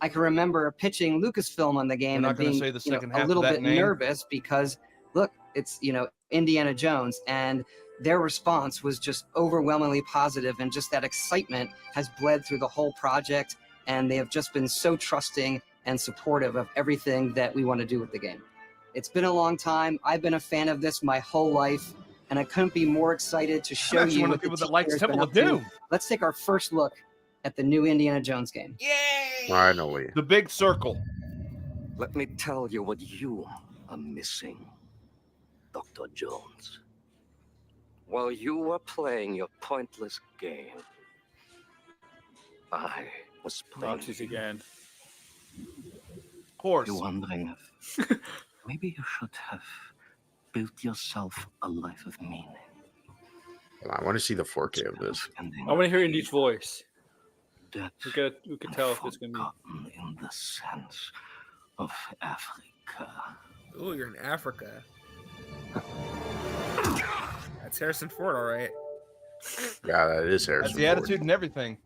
I can remember pitching Lucasfilm on the game We're not and gonna being say the you know, second a half of little that bit name. nervous because, look, it's, you know, Indiana Jones, and their response was just overwhelmingly positive, and just that excitement has bled through the whole project, and they have just been so trusting and supportive of everything that we want to do with the game. It's been a long time. I've been a fan of this my whole life, and I couldn't be more excited to show actually you one of what the the people that team likes here has been Temple of up to. Doom. Let's take our first look at the new Indiana Jones game. Finally. The big circle. Let me tell you what you are missing, Dr. Jones. While you were playing your pointless game, I was playing. Nazis again. Horse. You're wondering if maybe you should have built yourself a life of meaning. I want to see the 4K of this. I want to hear Indy's voice. That We could tell if it's going to be. in the sense of Africa. Ooh, you're in Africa. That's Harrison Ford, all right. Yeah, that is Harrison. That's the Ford. attitude and everything.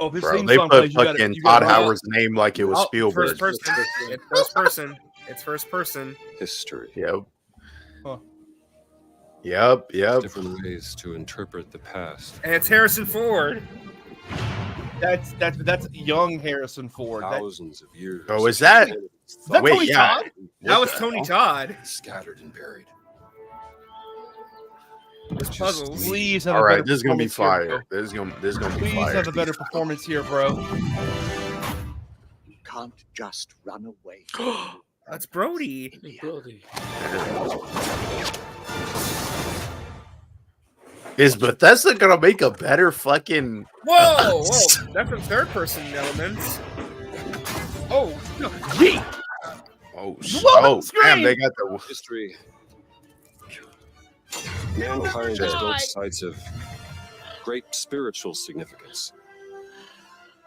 Oh, this Bro, theme they song put plays. You gotta- fucking you Todd gotta- Howard's name like it was Oh, Spielberg. First person. It's first person. It's first person. History. Yep. Huh. Yep. Different ways to interpret the past. And it's Harrison Ford. That's young Harrison Ford. Thousands of years. Oh, is that? Is that Wait, Tony yeah. Todd? That was Tony Todd. Scattered and buried. It's puzzles. Please have a All right, better this is gonna be performance here, fire. bro. This is gonna be Please fire. have a better performance here, bro. You can't just run away. That's Brody. Is Bethesda gonna make a better fucking? Whoa, whoa. That's some third person elements. Oh, gee. Oh, Look, oh, screen! damn! They got the history. Mankind has built sites of great spiritual significance.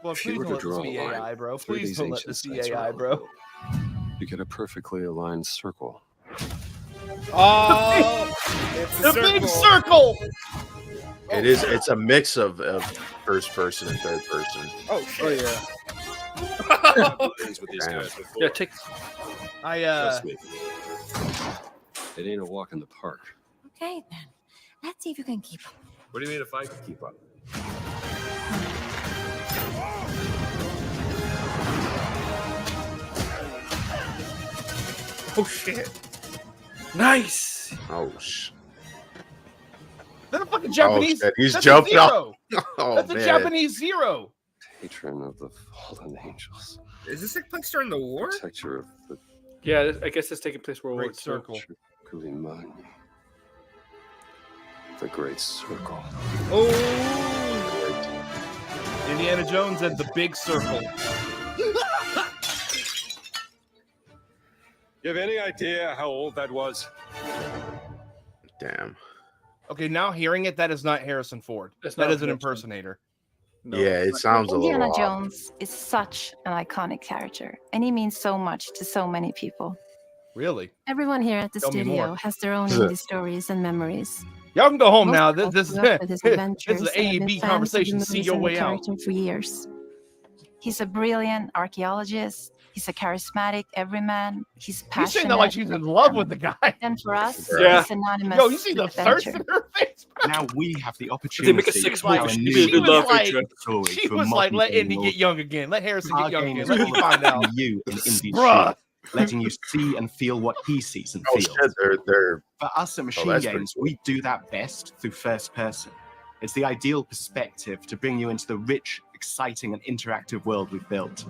Well, If you please were don't to let this draw be a line AI, bro. through Please these don't let ancient this be sites AI, around bro. you get a perfectly aligned circle. Oh, it's The big circle. It is. It's a mix of first person and third person. Oh shit. Things with these Damn. guys before. Yeah, take. Trust me. It ain't a walk in the park. Okay, then. Let's see if you can keep up. What do you mean if I can keep up? Oh shit. Nice. Oh sh. That's a fucking Japanese. shit, he's that's jumped a up. zero. Oh, That's a man. Japanese zero. Patron of the fallen angels. Is this take place during the war? Protector of the Yeah, I guess it's taking place World War Great II. circle. Kulimani. The Great Circle. Oh, Indiana Jones and the big circle. You have any idea how old that was? Damn. Okay, now hearing it, that is not Harrison Ford. That's That not is an Harrison. impersonator. No. Yeah, it sounds a Indiana little off. Jones is such an iconic character, and he means so much to so many people. Really? Everyone here at the Tell me studio more. has their own Is it- indie stories and memories. Y'all can go home Most now. people This is grew up with his this adventures is and have A been B fans of the conversation. See movies your and the way out. character for years. He's a brilliant archaeologist. He's a charismatic everyman. He's She's passionate. saying that like she's in love with the guy. And for us, Yeah. he's synonymous Yo, you see the with thirst adventure. in her face? Now we have the They opportunity make a six to tell movie. a She new be a good was love like- feature. story She for was like, modern let Indy gaming get young again. Let Harrison Our get young game again. is Let all me find about out. putting you in Indy's Bruh. shoes, letting you see and feel what he sees and Oh feels. shit! They're For us at Machine that's pretty Games, cool. we do that best through first person. It's the ideal perspective to bring you into the rich exciting, and interactive world we've built.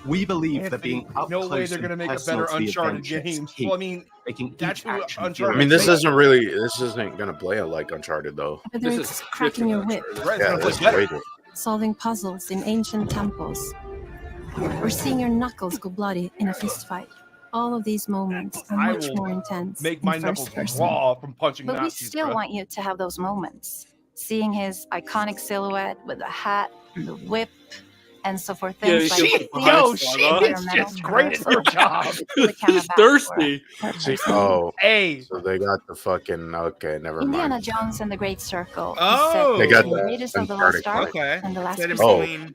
We believe that being up no close way they're and going to make a personal better to the Uncharted adventure is game. key, Well, I mean, making that's each what action Uncharted I mean, this makes. isn't gonna play like Uncharted though. Whether it's cracking your whip, Yeah, this is way different. solving puzzles in ancient temples, or seeing your knuckles go bloody in a fist fight. All of these moments are I much will more intense make in my first knuckles person. raw from punching But we Nazis, still bro. want you to have those moments. Seeing his iconic silhouette with the hat, the whip, and so for things like She's just great at her job. He's thirsty. See, oh, hey, so they got the fucking never Indiana mind. Jones and the Great Circle. Oh. They got the the Raiders of the Lost Ark Okay. and the Last Set in Oh. between.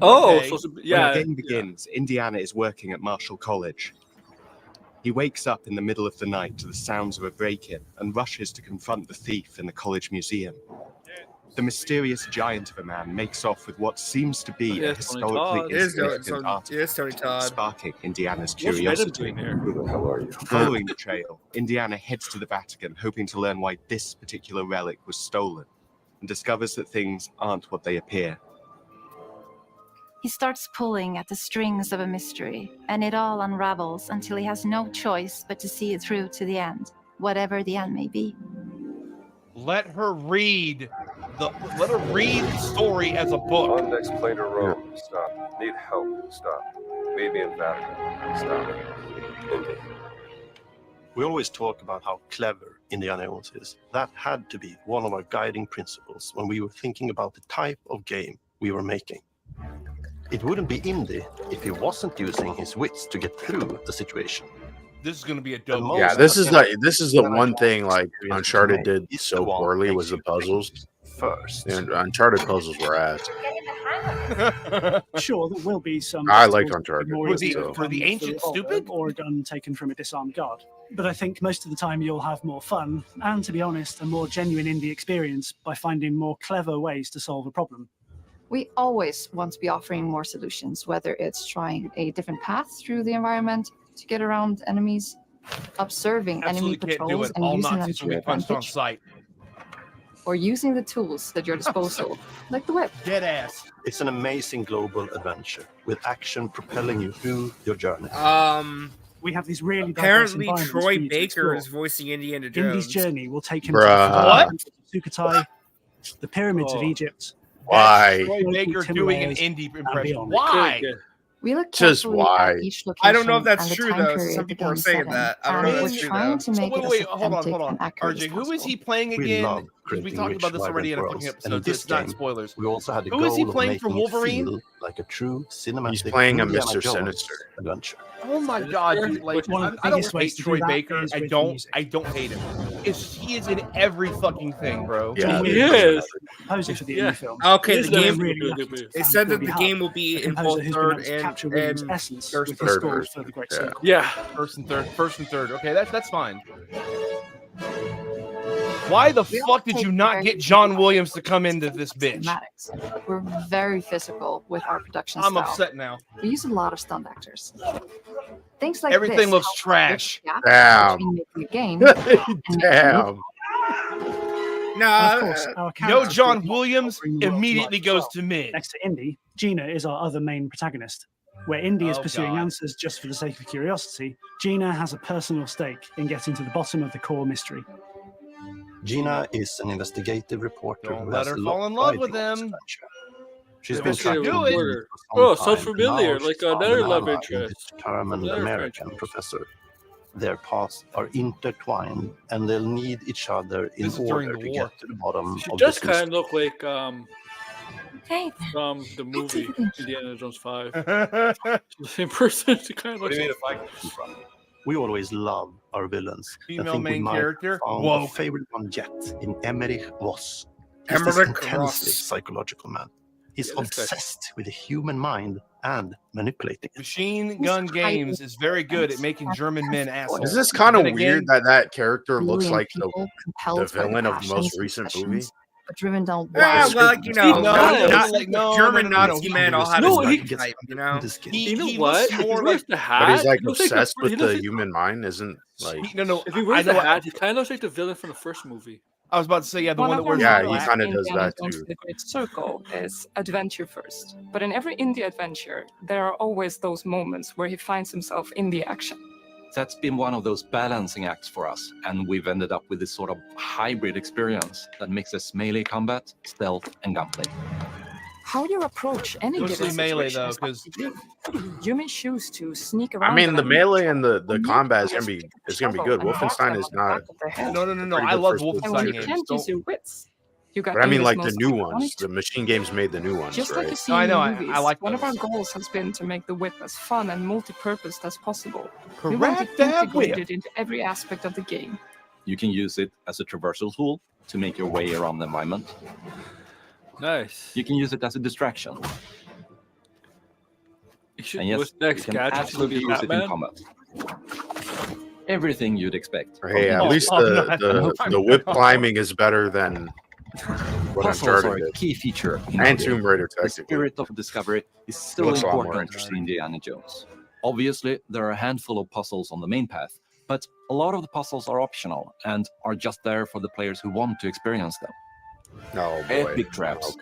Oh, Okay. so When yeah. the game begins, Indiana is working at Marshall College. He wakes up in the middle of the night to the sounds of a break-in and rushes to confront the thief in the college museum. The mysterious giant of a man makes off with what seems to be a Yes, Tony Todd. historically It is insignificant artifact, Tony Todd. sparking Indiana's What's Venom curiosity. doing here? Who the hell are you? Following the trail, Indiana heads to the Vatican, hoping to learn why this particular relic was stolen, and discovers that things aren't what they appear. He starts pulling at the strings of a mystery, and it all unravels until he has no choice but to see it through to the end, whatever the end may be. Let her read the story as a book. On next plane to Rome. Stop. Need help. Stop. Maybe in Vatican. Stop. Indy. We always talk about how clever Indiana Jones is. That had to be one of our guiding principles when we were thinking about the type of game we were making. It wouldn't be Indy if he wasn't using his wits to get through the situation. This is going to be a dope. Yeah, this is the one thing like Uncharted did so poorly was the puzzles. First, and Uncharted puzzles were ass. Sure, there will be some. I liked Uncharted. For the ancient stupid? Or a gun taken from a disarmed guard. But I think most of the time you'll have more fun, and to be honest, a more genuine indie experience by finding more clever ways to solve a problem. We always want to be offering more solutions, whether it's trying a different path through the environment to get around enemies, observing enemy Absolutely can't do patrols it. and All using them Nazis to will your be punched on advantage, sight. or using the tools at your disposal, like the whip. Dead ass. It's an amazing global adventure with action propelling you through your journey. We have these really diverse Apparently, environments for Troy you to Baker explore. is voicing Indiana Indy's Jones. journey will take him Bruh. to Sukhothai, the pyramids of Oh. Egypt. Why? Troy Baker doing an Himalayas, indie and impression. beyond. Why? We look Just carefully why? at each I don't know if location that's and the true time though. period Some the people are game's saying set in, that. I don't know and if we're that's true trying though. to make it as Hold authentic on. and accurate RJ, as who is possible. he playing We again? love Because we creating talked rich, about this already in a vibrant fucking worlds, and episode, in so this it's not game, spoilers. we also had the Who is he goal of playing for making it Wolverine? feel like a true cinematic He's playing a Indiana Mr. Jones Sinister. adventure. Oh my god, dude! Like, One of the I don't biggest ways hate to do Troy that Baker. is I with don't. music. I don't hate him. He is in every fucking thing, bro. Yeah, John he Williams is. composer for the Yeah. indie film. Okay, He's the game. really Really good. lucky to It find said that Corby the Hubb, game will a be in composer both who's been able third to capture Williams' and essence first with and his third score person. for the Great Yeah. Circle. Yeah. First and third. Okay, that's fine. Why the We fuck all did take you not very get John Williams to come into this bitch? Cinematics. We're very physical with our production I'm style. upset now. We use a lot of stunt actors. Things like Everything this looks help trash. bridge the gap Damn. between making a game and Damn. And Nah, of course, our No characters John will Williams bring the world to immediately life as goes well. to mid. Next to Indy, Gina is our other main protagonist. Where Indy is Oh, pursuing God. answers just for the sake of curiosity, Gina has a personal stake in getting to the bottom of the core mystery. Gina is an investigative reporter Don't who let has her a lot fall in love riding with on this him. adventure. She's If been she tracking do the it- lead for some Oh, time, sounds and familiar, now like she's found another an love ally in interest. this determined Another American franchise. professor. Their paths are intertwined, and they'll need each other in This is during order the to war. get to the bottom She of does this kind of mystery. look like Okay, then. the movie Indiana Jones 5. What The same person. She kind of What looks do you mean like. if I We always love our villains. I Female think we main might character? have found Whoa. a favorite one yet in Emmerich Ross. He's this Emmerich intensely Ross. psychological man. He's Yeah, this guy- obsessed with the human mind and manipulating it. Machine Gun Games is very good at making German men assholes. Is this kind of Then weird again, that character looks Brilliant like people compelled the by the villain of the passions most and recent obsessions, movie? but driven down Yeah, wild well, you know, No, German no, Nazi men all have No, a he- type, you know. You know he what? looks If he more wears like the hat, But he's like he looks like obsessed he with looks the like- human mind, isn't like no. If he I wears know the what- hat, he kind of looks like the villain from the first movie. I was about to say, yeah, the One one that of our wears Yeah, mottos he black. kind of in does Indiana that Jones too. and the Great Circle is adventure first. But in every indie adventure, there are always those moments where he finds himself in the action. That's been one of those balancing acts for us, and we've ended up with this sort of hybrid experience that mixes melee combat, stealth, and gunplay. How you approach any Mostly given melee situation though, is up because to you. You may choose to sneak I around. mean, an the enemy melee and the or combat maybe is just gonna be shovel good. and whack Wolfenstein them is on the not. back of their head. no. a I pretty good love first And when Wolfenstein you games. can't use your wits, you got But I mean, Ingrid's like the most new iconic ones. The Machine Games made the new ones, Just like right? you see I in know, the I movies, like one of our those. goals has been to make the whip as fun and multi-purposed as possible. We want it Correct that whip. integrated into every aspect of the game. You can use it as a traversal tool to make your way around the environment. Nice. You can use it as a distraction. And yes, What's you next? can Gadget absolutely to be use it in Batman? combat. Everything you'd expect. from Hey, at Indiana least Jones. the whip climbing is better than what Puzzles Uncharted are a did. key feature in And the Tomb game. Raider, The technically. spirit of discovery is still looks a lot more important for interesting. Indiana Jones. Obviously, there are a handful of puzzles on the main path, but a lot of the puzzles are optional and are just there for the players who want to experience them. Oh boy. Epic traps,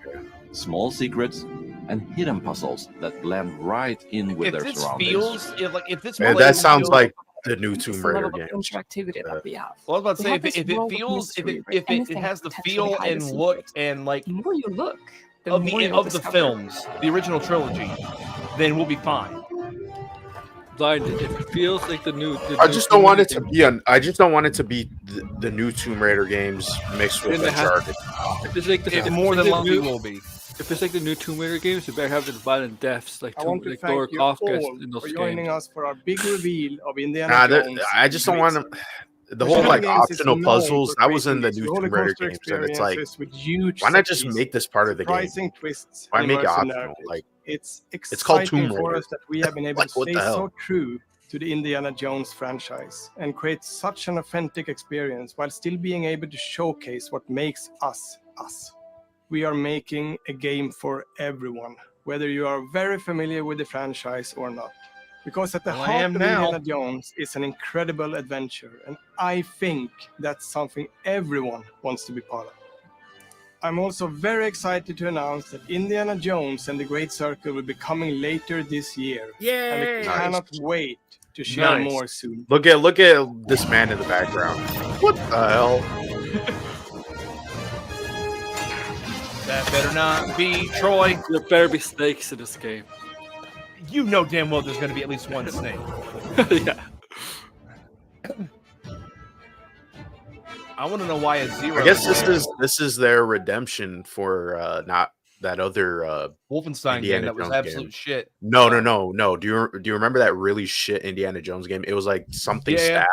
small secrets, and hidden puzzles that blend right in with If their this surroundings. feels if this Man, plays that sounds feels- like the new It's Tomb the Raider level of games. interactivity that we have. Well, I was about to We say have if this it world of feels if mystery it where if it anything has the could potentially feel hide a and secret. look and like The more you look, the of more the you'll of the discover. films, the original trilogy, then we'll be fine. Blinded. If it feels like the new. I just don't want it to be I just don't want it to be the new Tomb Raider games mixed with Then it has- Uncharted. If it's like the, It if more it's than like likely the new, will be. If it's like the new Tomb Raider games, you better have the violent deaths like I want to like thank Laura you Croft all gets in for those joining games. us for our big reveal of Indiana Nah, Jones. I just don't Great want Circle. to. The whole like Machine Games is optional known puzzles for that was in the creating new these Tomb Raider rollercoaster games, and it's like, experiences with huge why not just set make this part of the game? surprising twists, Why and make it immersive optional? narratives. Like It's called exciting Tomb for Raider. us that we have been able Like, to what stay the hell? so true to the Indiana Jones franchise and create such an authentic experience while still being able to showcase what makes us us. We are making a game for everyone, whether you are very familiar with the franchise or not. Because at the Well, I heart am of now. Indiana Jones is an incredible adventure, and I think that's something everyone wants to be part of. I'm also very excited to announce that Indiana Jones and the Great Circle will be coming later this year. And Yay! we cannot wait to share Nice. more soon. Look at this man in the background. What the hell? That better not be Troy. There better be snakes in this game. You know damn well there's going to be at least one snake. Yeah. I want to know why it's zero. I guess this is their redemption for not that other Wolfenstein game Indiana that was Jones absolute game. shit. No. Do you remember that really shit Indiana Jones game? It was like something Yeah. staff.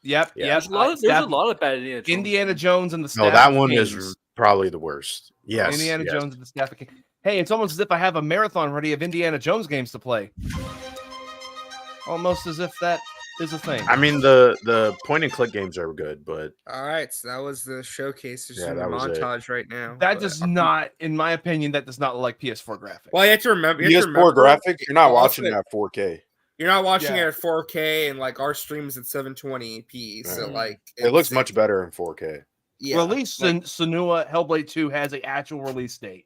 Yep. Yeah. Yep. There's a lot of bad Indiana Jones. Indiana Jones and the Staff No, that of one Kings. is probably the worst. Yes. Indiana yes. Jones and the Staff of Kings. Hey, it's almost as if I have a marathon ready of Indiana Jones games to play. Almost as if that is a thing. I mean the point and click games are good, but All right, so that was the showcase. There's Yeah, in the that was it. montage right now. That but- does not, in my opinion, that does not look like PS4 graphics. Well, you have to remember. you have to PS4 remember, graphics, you're not also, watching it at 4K. You're not watching Yeah. it at 4K, and like our streams at 720p. So Yeah. like, It looks it's- much better in 4K. Yeah, Release like- Senua Hellblade 2 has an actual release date.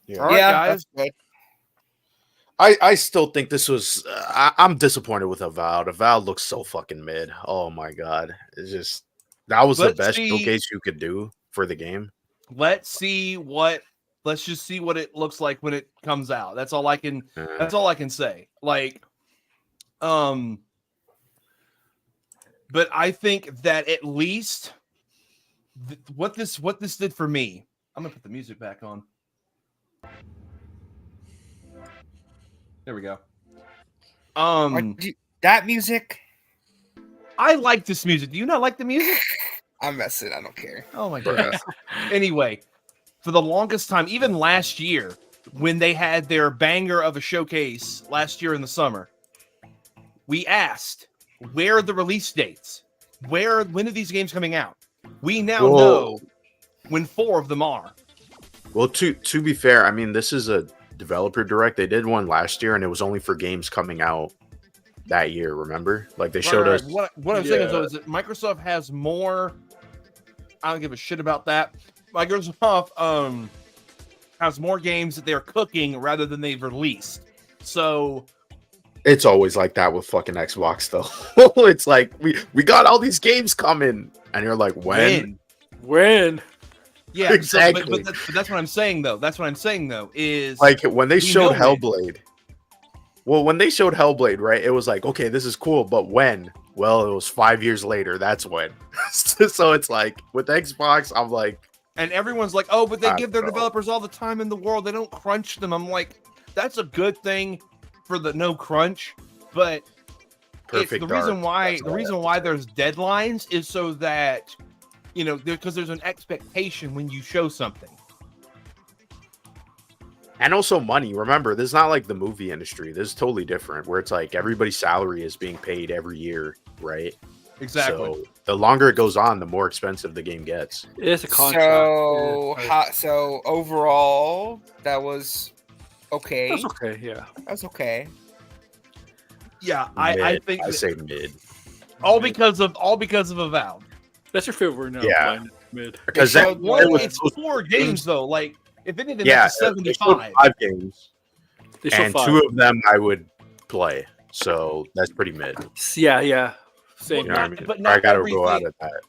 Yeah. All right, Yeah, guys. that's good. I still think this was. I'm disappointed with Avowed. Avowed looks so fucking mid. Oh my god, it's just that was the Let's best see- showcase you could do for the game. Let's just see what it looks like when it comes out. That's all I can that's all I can say. Like but I think that at least what this did for me. I'm going to put the music back on. There we go. That music. I like this music. Do you not like the music? I'm messing. I don't care. Oh my goodness. Anyway, for the longest time, even last year, when they had their banger of a showcase last year in the summer, we asked, where are the release dates? When are these games coming out? We now Whoa. know when 4 of them are. Well, to be fair, I mean this is a developer direct. They did one last year, and it was only for games coming out that year. Remember, like they showed us. What I'm saying is, though, is that Microsoft has more I don't give a shit about that. Microsoft has more games that they're cooking rather than they've released. So it's always like that with fucking Xbox, though. It's like we got all these games coming, and you're like, when? Yeah, exactly. So, but that's what I'm saying, though. That's what I'm saying, though, is like when they showed know Hellblade. Well, when they showed Hellblade, right, it was like, okay, this is cool, but when? Well, it was 5 years later. That's when. So it's like with Xbox, I'm like, and everyone's like, oh, but they I give their don't know. developers all the time in the world. They don't crunch them. I'm like, that's a good thing for the no crunch, but Perfect the reason Dark. why That's all I have to why there's deadlines is so that because there's an expectation when you show something. And also money. Remember, this is not like the movie industry. This is totally different, where it's like everybody's salary is being paid every year, right? Exactly. So the longer it goes on, the more expensive the game gets. It's a contract. So overall, that was okay. That's okay. Yeah, that's okay. Yeah, I think I say mid. all because of Avowed. That's your favorite word now. Yeah. Blind mid. Because it's 4 games though. Like if anything, yeah, that's a they showed 75. 5 games, They showed and 5. 2 of them I would play. So that's pretty mid. Yeah. Same. You know what I mean? But I not gotta go out everything- of that.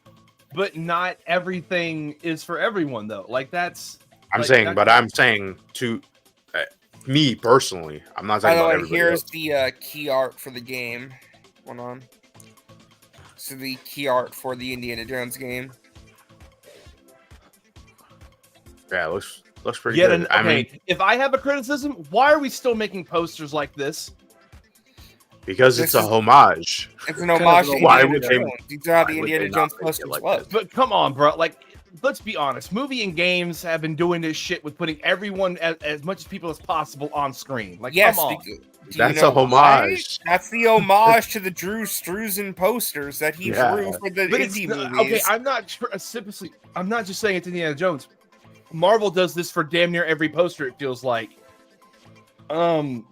But not everything is for everyone though. Like that's. I'm like, saying, that- but I'm saying to me personally, I'm not By talking the about way, everybody here's else. the key art for the game. Hold on. So the key art for the Indiana Jones game. Yeah, it looks pretty Yet good. I mean, if I have a criticism, why are we still making posters like this? because This it's a is- homage. It's an homage to Why Indiana would they- Jones. These are how the why would Indiana they not Jones make it posters like look. But come on, bro. Like, let's be honest. Movie and games have been doing this shit with putting everyone as much as people as possible on screen. Like, Yes, come on. do you That's know a homage. why? That's the homage to the Drew Struzan posters that he Yeah. drew for the But it's indie not- movies. okay. I'm not specifically. I'm not just saying it's Indiana Jones. Marvel does this for damn near every poster. It feels like. I'm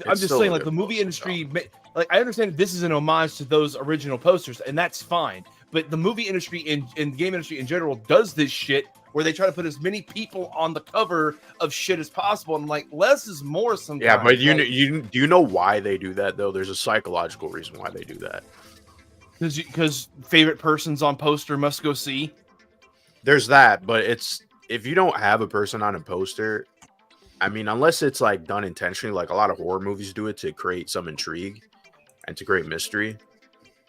just still saying, a like the good movie industry. Like I understand this is an homage to those original posters, and that's fine. But the movie industry and the game industry in general does this shit where they try to put as many people on the cover of shit as possible. And I'm like, less is more sometimes. Yeah, but Like, do you know why they do that though? There's a psychological reason why they do that. because favorite persons on poster must go see. There's that, but it's if you don't have a person on a poster, I mean, unless it's like done intentionally, like a lot of horror movies do it to create some intrigue and to create mystery,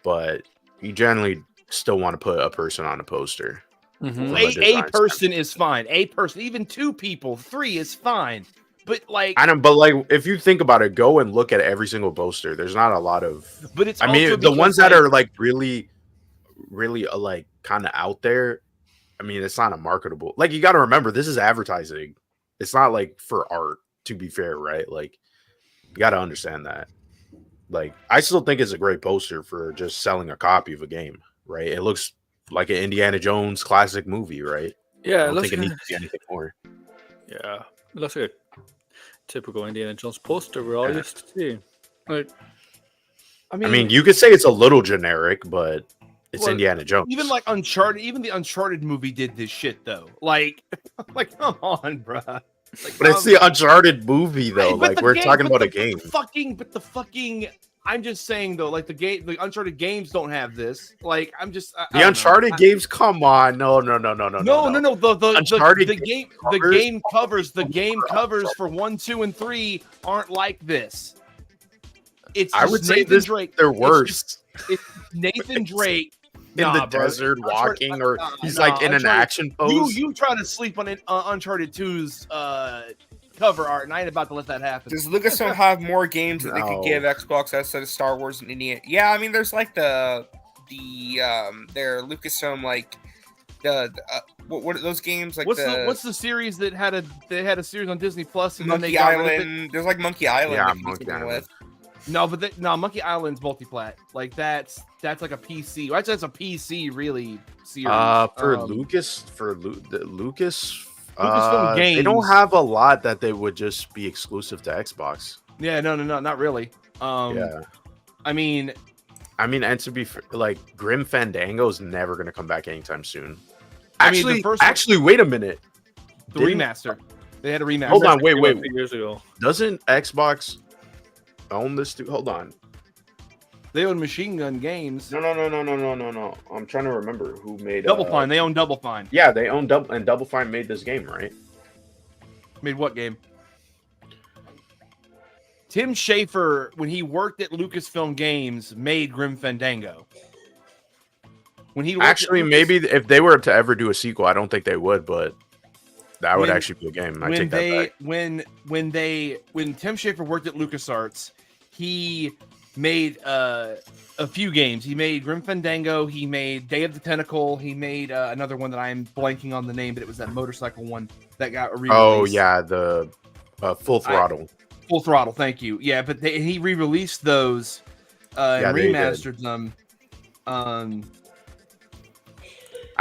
but you generally still want to put a person on a poster. Mm-hmm. A person is fine. A person, even 2 people, 3 is fine. But like, I don't, but like if you think about it, go and look at every single poster. There's not a lot of, but it's. I mean, also the because, ones that like, are like really like kind of out there. I mean, it's not a marketable. Like you got to remember, this is advertising. It's not like for art. To be fair, right? Like you got to understand that. Like I still think it's a great poster for just selling a copy of a game, right? It looks like an Indiana Jones classic movie, right? Yeah, I don't think it like needs to be anything more. Yeah, it looks like a typical Indiana Jones poster we're all Yeah. used to seeing. Like, I mean, you could say it's a little generic, but it's well, Indiana Jones. Even like Uncharted, even the Uncharted movie did this shit though. Like come on, bruh. Like, But it's the Uncharted movie, though. But Like the we're game- talking but about the a game. Fucking. I'm just saying though, like the Uncharted games don't have this. Like I'm just I The don't Uncharted know. games, come on, no. No. The Uncharted game covers for 1, 2, and 3 aren't like this. It's I just would say Nathan this Drake. they're It's worse. just- It's Nathan Drake In the bro. desert, Uncharted- walking, or he's like in an Uncharted- action pose. You try to sleep on Uncharted 2's cover art, and I ain't about to let that happen. Does Lucasfilm have more games that they No. could give Xbox outside of Star Wars and Indiana? Yeah, I mean, there's like their Lucasfilm like what are those games like? What's the series that had a series on Disney Plus and then they Monkey got rid of it? Island? There's like Monkey Island. Yeah, that you can Monkey do Island. with. No, Monkey Island's multiplat. Like that's like a PC. Actually, that's a PC really series. For Lucasfilm they don't games. have a lot that they would just be exclusive to Xbox. Yeah, no, not really. Yeah. I mean, I mean, and to be like, Grim Fandango is never going to come back anytime soon. I mean, Actually, wait a minute. The remaster. They had a remaster. Hold on, wait. A few years ago. Doesn't Xbox own this? Hold on. They own Machine Gun Games. No. I'm trying to remember who made Double Fine. They own Double Fine. Yeah, they own Double Fine made this game, right? Made what game? Tim Schafer, when he worked at Lucasfilm Games, made Grim Fandango. When he actually, maybe if they were to ever do a sequel, I don't think they would, but that would actually be a game. I take that back. When Tim Schafer worked at LucasArts, he made a few games. He made Grim Fandango. He made Day of the Tentacle. He made another one that I'm blanking on the name, but it was that motorcycle one that got re-released. Oh yeah, the Full Throttle. Full Throttle, thank you. Yeah, but he re-released those and remastered them. I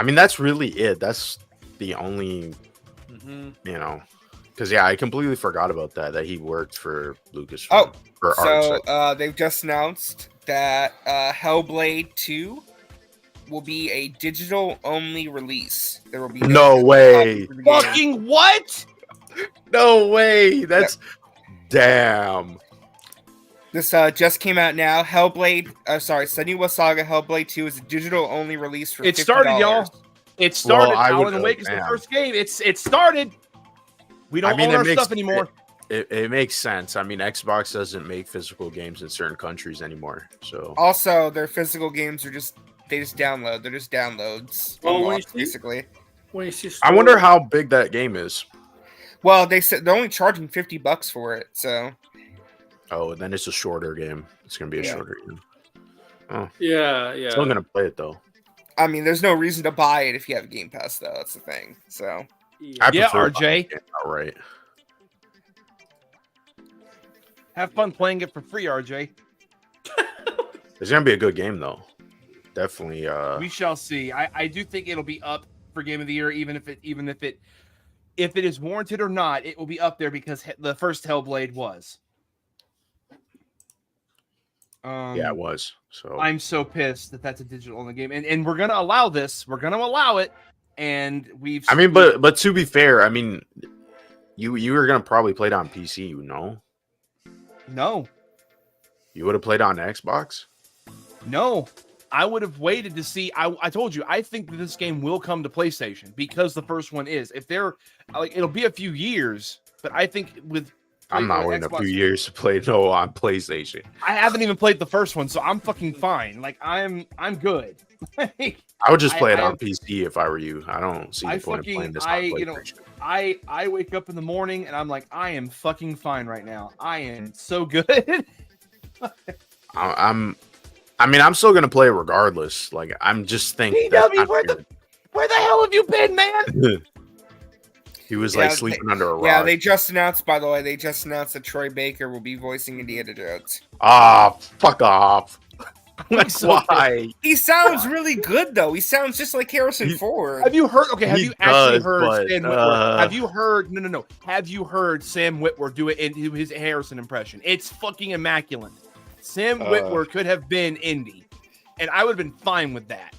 mean, that's really it. That's the only, you know, because I completely forgot about that he worked for Lucas. They've just announced that Hellblade 2 will be a digital-only release. There will be no way. Fucking what? No way. That's damn. This just came out now. Hellblade, Senua's Saga Hellblade 2 is a digital-only release for $50. It started, y'all. It started. Alan Wake is the first game. It started. We don't own our stuff anymore. It makes sense. I mean, Xbox doesn't make physical games in certain countries anymore. So also, their physical games are just download. They're just downloads. Basically. I wonder how big that game is. Well, they said they're only charging $50 for it. So. Oh, and then it's a shorter game. It's gonna be a shorter game. Oh. Yeah. Still gonna play it though. I mean, there's no reason to buy it if you have a Game Pass, though. That's the thing. So. Yeah, RJ. All right. Have fun playing it for free, RJ. It's gonna be a good game though. Definitely. We shall see. I do think it'll be up for Game of the Year, even if it is warranted or not. It will be up there because the first Hellblade was. Yeah, it was. So I'm so pissed that that's a digital only game, and we're gonna allow this. We're gonna allow it, and we've. I mean, but to be fair, I mean, you were gonna probably play it on PC, you know? No. You would have played on Xbox? No, I would have waited to see. I told you, I think that this game will come to PlayStation because the first one is. If they're like, it'll be a few years, but I think with. I'm not waiting a few years to play on PlayStation. I haven't even played the first one, so I'm fucking fine. Like I'm good. I would just play it on PC if I were you. I don't see the point of playing this on PlayStation. I wake up in the morning and I'm like, I am fucking fine right now. I am so good. I'm still gonna play it regardless. Like I'm just thinking. PW, where the hell have you been, man? He was like sleeping under a rock. Yeah, they just announced, by the way, that Troy Baker will be voicing Indiana Jones. Ah, fuck off. Like, why? He sounds really good, though. He sounds just like Harrison Ford. Have you heard? Okay, have you actually heard Sam Witwer? Have you heard? No. Have you heard Sam Witwer do his Harrison impression? It's fucking immaculate. Sam Witwer could have been Indy, and I would have been fine with that.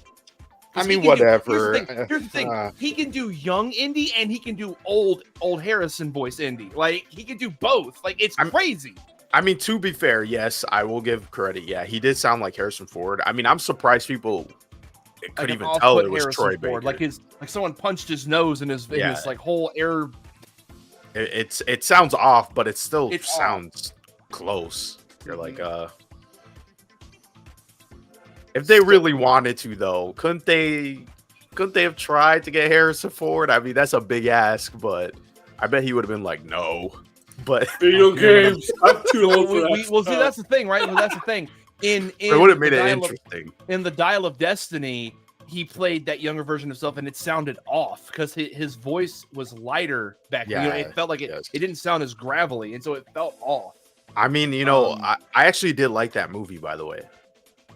I mean, whatever. Here's the thing. He can do young Indy and he can do old Harrison voice Indy. Like, he can do both. Like, it's crazy. I mean, to be fair, yes, I will give credit. Yeah, he did sound like Harrison Ford. I mean, I'm surprised people couldn't even tell it was Troy Baker. Like someone punched his nose in his like whole air. It sounds off, but it still sounds close. You're like, if they really wanted to, though, couldn't they have tried to get Harrison Ford? I mean, that's a big ask, but I bet he would have been like, no. But video games, I'm too old for that. Well, see, that's the thing, right? Well, that's the thing. It would have made it interesting. In the Dial of Destiny, he played that younger version of himself, and it sounded off because his voice was lighter back then. It felt like it didn't sound as gravelly, and so it felt off. I mean, I actually did like that movie, by the way.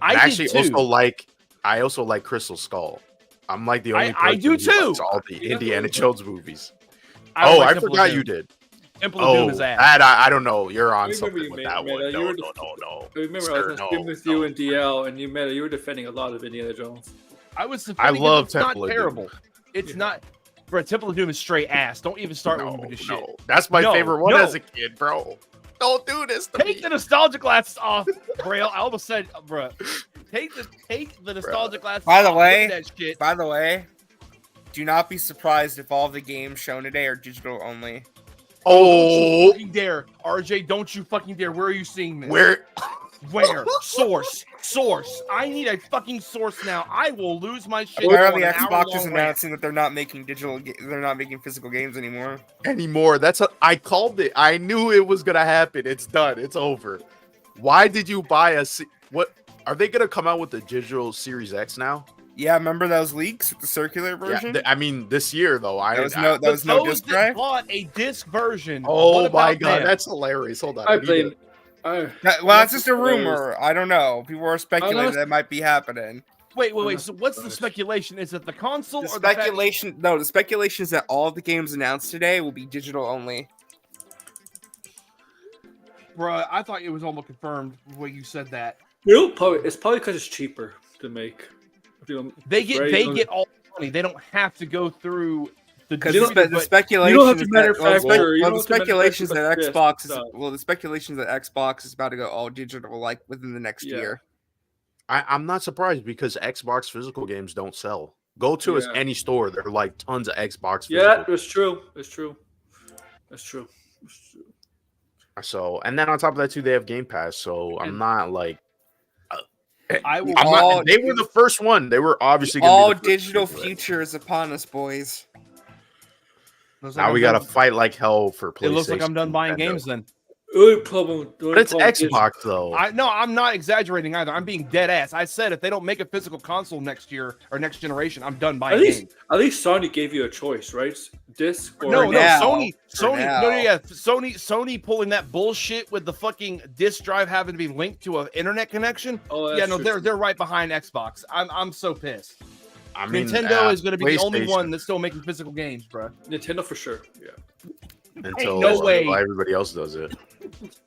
I also like Crystal Skull. I'm like the only person I do too. Who likes all the Indiana Jones movies. I forgot you did. Temple of Doom is ass. That I don't know. You're on I remember something you with made- that made one. that. You No, were no. I remember I Sir, was on stream with you and DL, and you were defending a lot of Indiana Jones. I was. I love it's not Temple of Doom. terrible. It's not. Bro, Temple of Doom is straight ass. Don't even start with this shit. That's my favorite one as a kid, bro. Don't do this to me. Take the nostalgia glasses off, Braille. I almost said, bro. Take the nostalgia glasses By the off. way, Look at that shit. by the way, do not be surprised if all the games shown today are digital only. Don't you fucking dare, RJ! Don't you fucking dare! Where are you seeing this? Where? Source. I need a fucking source now. I will lose my shit. Apparently, on an Xbox is hour-long rant. announcing that they're not making they're not making physical games anymore. I called it. I knew it was gonna happen. It's done. It's over. Why did you buy what? Are they gonna come out with the digital Series X now? Yeah, remember those leaks with the circular version? Yeah, I mean this year though. That was no disc drive. Bought a disc version. Oh What my about god, them? that's hilarious. Hold on. I I need played. to- Well, that's just a rumor. I don't know. People are speculating Unless- that might be happening. Wait. So what's the speculation? Is it the console The or the fact- speculation? No, the speculation is that all of the games announced today will be digital only. Bruh, I thought it was almost confirmed when you said that. It's probably because it's cheaper to make. They get all the money. They don't have to go through the Because distributor, the but- speculation you don't have to is that, manufacture- you don't the have to speculations that manufacture the Xbox disc is and stuff. the speculations that Xbox is about to go all digital like within the next year. I'm not surprised because Xbox physical games don't sell. Go to Yeah. any store, there are like tons of Xbox. Yeah, physical. it's true. It's true. That's true. So, and then on top of that too, they have Game Pass. So I'm not like. I will. I'm not, they were the first one. They were obviously gonna All be the first digital to do it. future is upon us, boys. Now we got to fight like hell for PlayStation. It looks like I'm done buying Nintendo. games then. But it's Xbox though. I'm not exaggerating either. I'm being dead ass. I said if they don't make a physical console next year or next generation, I'm done buying games. At least Sony gave you a choice, right? Disc or Sony, now. Sony pulling that bullshit with the fucking disc drive having to be linked to an internet connection. Oh, yeah, that's no, true. they're right behind Xbox. I'm so pissed. I mean, Nintendo is going to be the only PlayStation. one that's still making physical games, bro. Nintendo for sure. Yeah. Until no way. everybody else does it.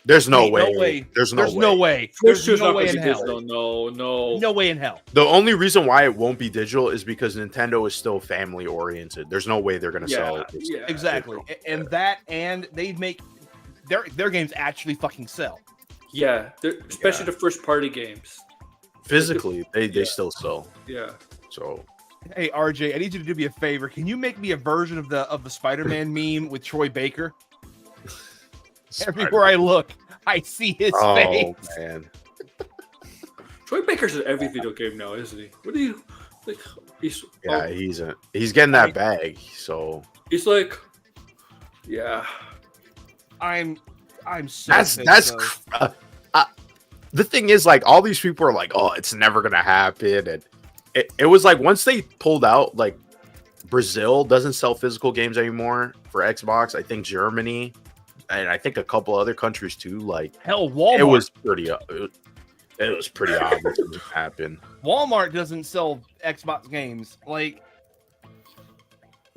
There's no Ain't way. no way. There's no There's way. no way. There's There's no not way gonna in be hell. digital. No. No way in hell. The only reason why it won't be digital is because Nintendo is still family oriented. There's no way they're going to sell it. Exactly. And they make their games actually fucking sell. Yeah, especially the first party games. Physically, they still sell. Yeah. So Hey RJ, I need you to do me a favor. Can you make me a version of the Spider-Man meme with Troy Baker? Everywhere I look, I see his face. Man. Troy Baker's in every video game now, isn't he? What do you like? Yeah, he's getting that bag. So He's like, yeah. I'm so that's pissed, though. the thing is, like, all these people are like, oh, it's never gonna happen, and it was like once they pulled out, like, Brazil doesn't sell physical games anymore for Xbox. I think Germany and I think a couple other countries too. Like, hell, Walmart. It was pretty obvious what happened. Walmart doesn't sell Xbox games. Like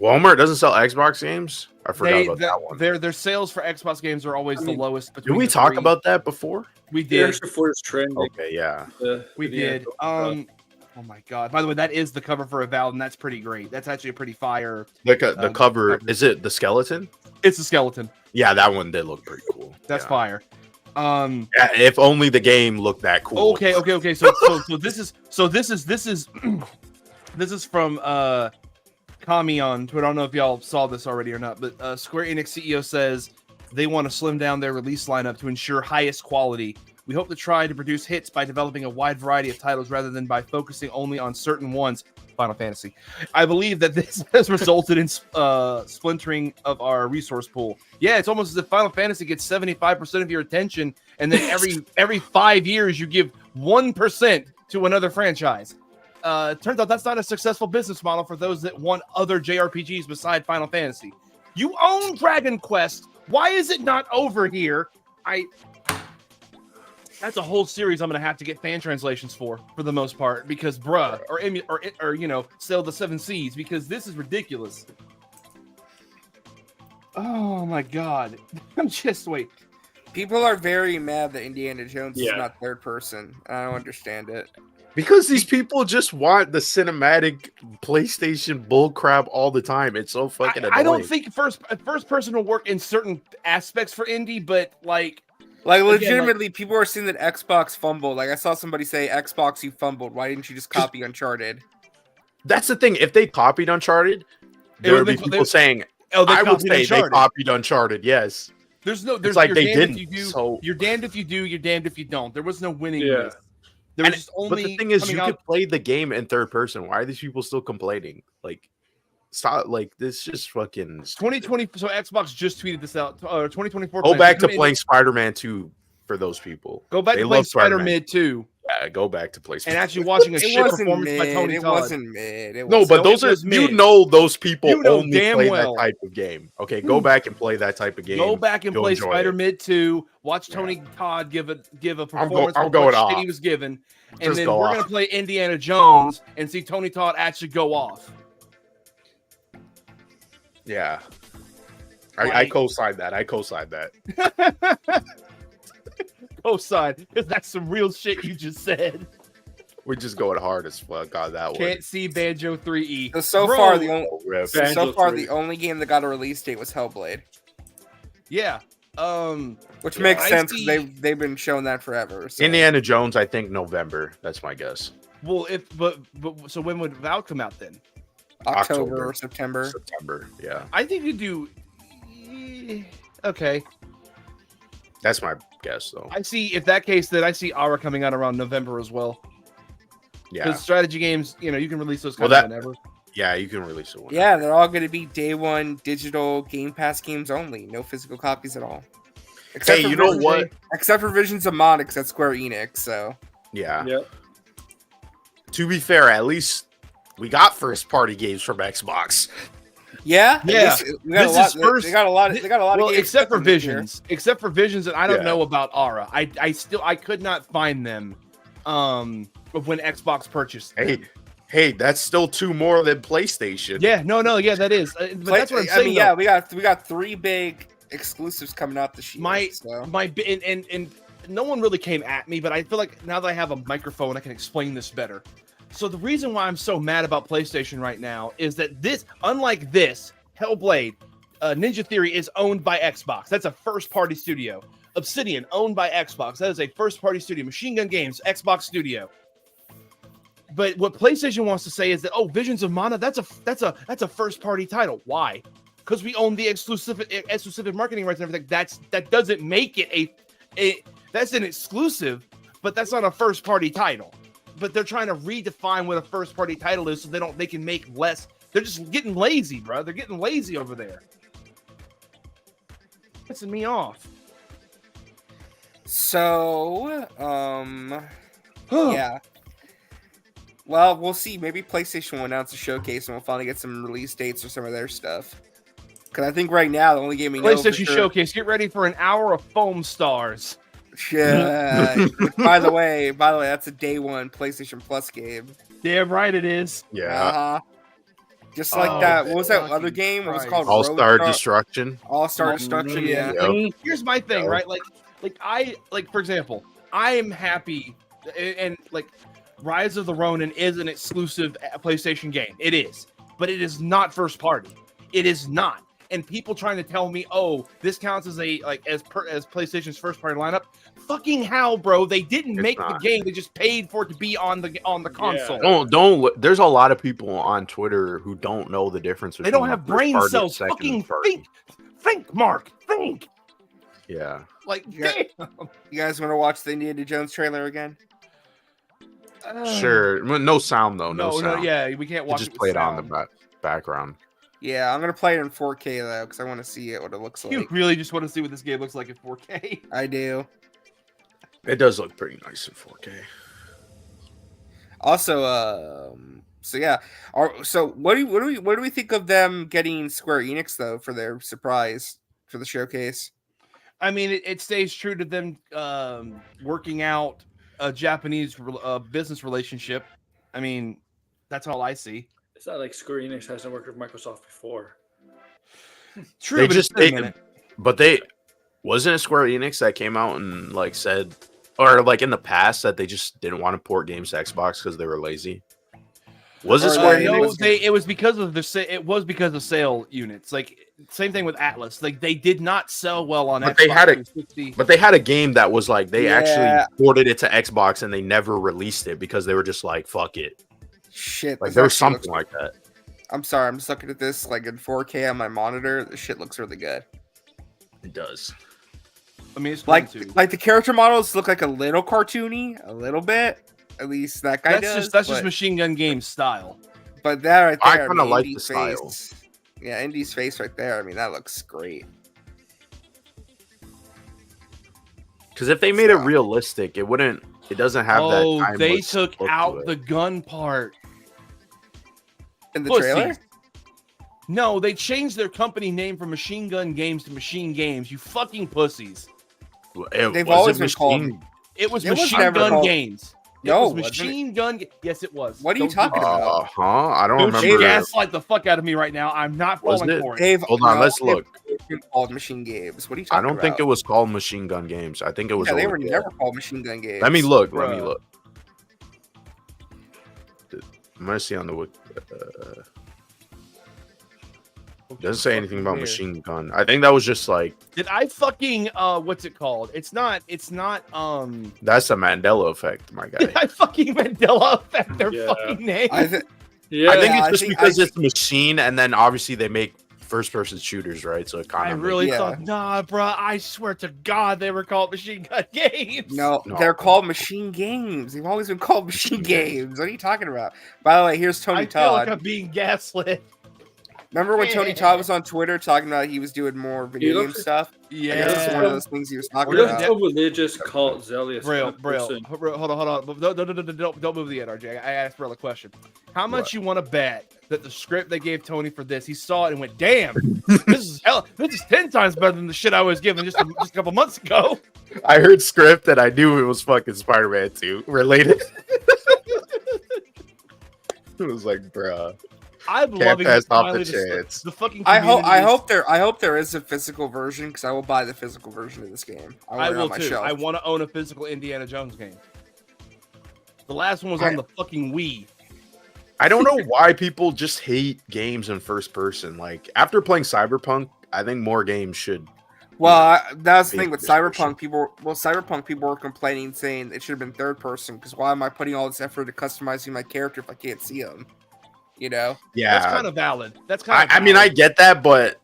Walmart doesn't sell Xbox games. I forgot about that one. Their sales for Xbox games are always the lowest. Did we talk about that before? We did. Before it's trending. Okay, yeah. We did. Oh my god! By the way, that is the cover for Avowed, and that's pretty great. That's actually a pretty fire. The cover is it the skeleton? It's the skeleton. Yeah, that one did look pretty cool. That's fire. Yeah, if only the game looked that cool. Okay. So this is from Kami on Twitter. I don't know if y'all saw this already or not, but Square Enix CEO says they want to slim down their release lineup to ensure highest quality. We hope to try to produce hits by developing a wide variety of titles rather than by focusing only on certain ones. Final Fantasy. I believe that this has resulted in splintering of our resource pool. Yeah, it's almost as if Final Fantasy gets 75% of your attention, and then every 5 years you give 1% to another franchise. Turns out that's not a successful business model for those that want other JRPGs beside Final Fantasy. You own Dragon Quest. Why is it not over here? That's a whole series I'm gonna have to get fan translations for the most part, because or you know, Sail the Seven Seas, because this is ridiculous. Oh my god. I'm just wait. People are very mad that Indiana Jones is Yeah. not third person. I don't understand it. Because these people just want the cinematic PlayStation bullcrap all the time. It's so fucking annoying. I don't think first person will work in certain aspects for indie, but Like legitimately, people are saying that Xbox fumbled. Like I saw somebody say, "Xbox, you fumbled. Why didn't you just copy Uncharted?" That's the thing. If they copied Uncharted, there would be people saying, "Oh, they I would copied say Uncharted." they copied Uncharted." Yes. There's It's like you're they damned if didn't. you do, So you're damned if you do, you're damned if you don't. There was no winning Yeah. this. There was And- just only. but the thing is, coming you out- could play the game in third person. Why are these people still complaining? Like, stop! Like, this just fucking. 2020. So Xbox just tweeted this out. 2024. Go plans. back to Indie- playing Spider-Man 2 for those people. Go back They to playing love Spider-Man. Spider-Man 2 Yeah, go back to play and Spider-Man. actually watching a It shit wasn't performance by mid. Tony It Todd. wasn't mid. It No, was, but those it are was you mid. know those people You know only damn play well. that type of game. Okay, go back and play that type of game. Go back and You'll play enjoy it. Spider-Man 2. Watch Tony Todd give a I'm performance I'm for going what off. shit he was given, and Just then go we're off. gonna play Indiana Jones and see Tony Todd actually go off. Yeah. I Like- co-sign that. I co-sign that. Co-sign, because that's some real shit you just said. We're just going hard as fuck on that one. Can't see Banjo 3E. So Bro, far, the only Rip. so far the only game that got a release date was Hellblade, yeah. which Yeah, makes I sense because see- they've been showing that forever. So. Indiana Jones, I think November. That's my guess. Well, but so when would Avowed come out then? October or September. September, yeah. I think you do. Okay, That's my guess, though. I see. If that case, then I see Aura coming out around November as well. Yeah. Because strategy games, you can release those Well, kind of that- whenever. Yeah, you can release it. Yeah, they're all going to be day one digital Game Pass games only. No physical copies at all. Hey, for you know Visions- what? Except for Visions of Monix at Square Enix. So Yeah. Yep. To be fair, at least we got first party games from Xbox. yeah, Yeah. we got This a lot. is first- They got a lot. They got a lot Well, of games except for coming this year. Visions, and I don't Yeah. know about Aura. I could not find them. Of when Xbox purchased. them. Hey, that's still two more than PlayStation. Yeah, yeah, that is. But that's what I'm saying. I mean, yeah, we got three big exclusives coming out this year. My so. and no one really came at me, but I feel like now that I have a microphone, I can explain this better. So the reason why I'm so mad about PlayStation right now is that this, unlike this, Hellblade, Ninja Theory is owned by Xbox. That's a first-party studio. Obsidian, owned by Xbox. That is a first-party studio. Machine Gun Games, Xbox studio. But what PlayStation wants to say is that, Visions of Mana, that's a first-party title. Why? Because we own the exclusive marketing rights and everything. That doesn't make it that's an exclusive, but that's not a first-party title. But they're trying to redefine what a first-party title is, so they can make less. They're just getting lazy, bro. They're getting lazy over there. Pissing me off. So, yeah. Well, we'll see. Maybe PlayStation will announce a showcase and we'll finally get some release dates or some of their stuff. Because I think right now the only game we know for PlayStation sure- Showcase. Get ready for an hour of foam stars. Yeah. by the way, that's a day one PlayStation Plus game. Damn right it is. Uh-huh. Just like that. What was that other game? What was it called? All-Star Road- Destruction. All-Star Destruction. Yeah. Yep. Here's my thing, Yep. right? For example, I am happy and Rise of the Ronin is an exclusive PlayStation game. It is, but it is not first party. It is not. And people trying to tell me, this counts as as PlayStation's first party lineup. Fucking hell, bro! They didn't make the game. They just paid for it to be on the console. Don't. There's a lot of people on Twitter who don't know the difference. They don't between have first brain party, cells. second Fucking party. think, Mark. Think. Yeah. You guys want to watch the Indiana Jones trailer again? Sure. No sound though. No No, sound. yeah, we can't You watch just it play with it on the sound. background. Yeah, I'm gonna play it in 4K though, because I want to see what it looks You like. really just want to see what this game looks like in 4K. I do. It does look pretty nice in 4K. Also, so yeah, so what do we think of them getting Square Enix though for their surprise for the showcase? I mean, it stays true to them working out a Japanese business relationship. I mean, that's all I see. It's not like Square Enix hasn't worked with Microsoft before. True, They but just it's been a minute. but they wasn't it Square Enix that came out and like said, or like in the past that they just didn't want to port games to Xbox because they were lazy. Was it Square No, Enix? it was because of it was because of sale units. Like same thing with Atlas. Like they did not sell well on But Xbox they had 360. But they had a game that was like they Yeah. actually ported it to Xbox and they never released it because they were just like, fuck it. Shit. Like this there was actually something like that. I'm sorry, I'm just looking at this like in 4K on my monitor. The shit looks really good. It does. I mean, it's Like cool too. the character models look like a little cartoony, a little bit. At least that guy does. That's just but- Machine Gun Games style. But that right I there, kinda like Indy's the style. face. Yeah, Indy's face right there. I mean, that looks great. Because if they made it realistic, it wouldn't. It doesn't have that. Oh, timeless they took look to out it. the gun part. In the Pussies. trailer? No, they changed their company name from Machine Gun Games to Machine Games. You fucking pussies. They've always been called. It was It was Machine never Gun called- Games. It No, was wasn't it? Machine Gun. Yes, it was. What are you Don't talking about? I don't Don't remember. gaslight the fuck out of me right now. I'm not Was falling it? for it. Dave, Hold on, let's look. They've been called Machine Games. What are you I talking don't about? think it was called Machine Gun Games. I think it was. Yeah, they old- were never called Machine Gun Games. Let me look. Let me Bruh. look. I'm gonna see on the. Doesn't say anything about Weird. machine gun. I think that was just like Did I fucking what's it called? It's not that's a Mandela effect, my guy. Did I fucking Mandela effect their Yeah. fucking name? I think it's just because it's a machine, and then obviously they make first-person shooters, right? So it kind I of really thought, nah, bruh. I swear to God, they were called Machine Gun Games. No, they're called Machine Games. They've always been called Machine Games. What are you talking about? By the way, here's Tony I feel like Todd. I'm being gaslit. Remember when Tony Todd was on Twitter talking about he was doing more video game looks- stuff? I guess this is one of those things he was talking What about. a religious cult zealous Braille, person. hold on. Don't move the end, RJ. I asked Braille a question. How much you want to bet that the script they gave Tony for this, he saw it and went, "Damn, this is 10 times better than the shit I was given just a couple months ago." I heard script and I knew it was fucking Spider-Man 2 related. It was like, bruh. I'm Can't loving pass off finally the the chance. the fucking. I community hope there is a physical version because I will buy the physical version of this game. I want it will on my too. shelf. I want to own a physical Indiana Jones game. The last one was on the fucking Wii. I don't know why people just hate games in first person. Like after playing Cyberpunk, I think more games should. Well, that's the be thing with first Cyberpunk. Cyberpunk people were complaining, saying it should have been third person. Because why am I putting all this effort to customizing my character if I can't see him? You know? Yeah, That's kind of valid. That's kind of. I mean, I get that, but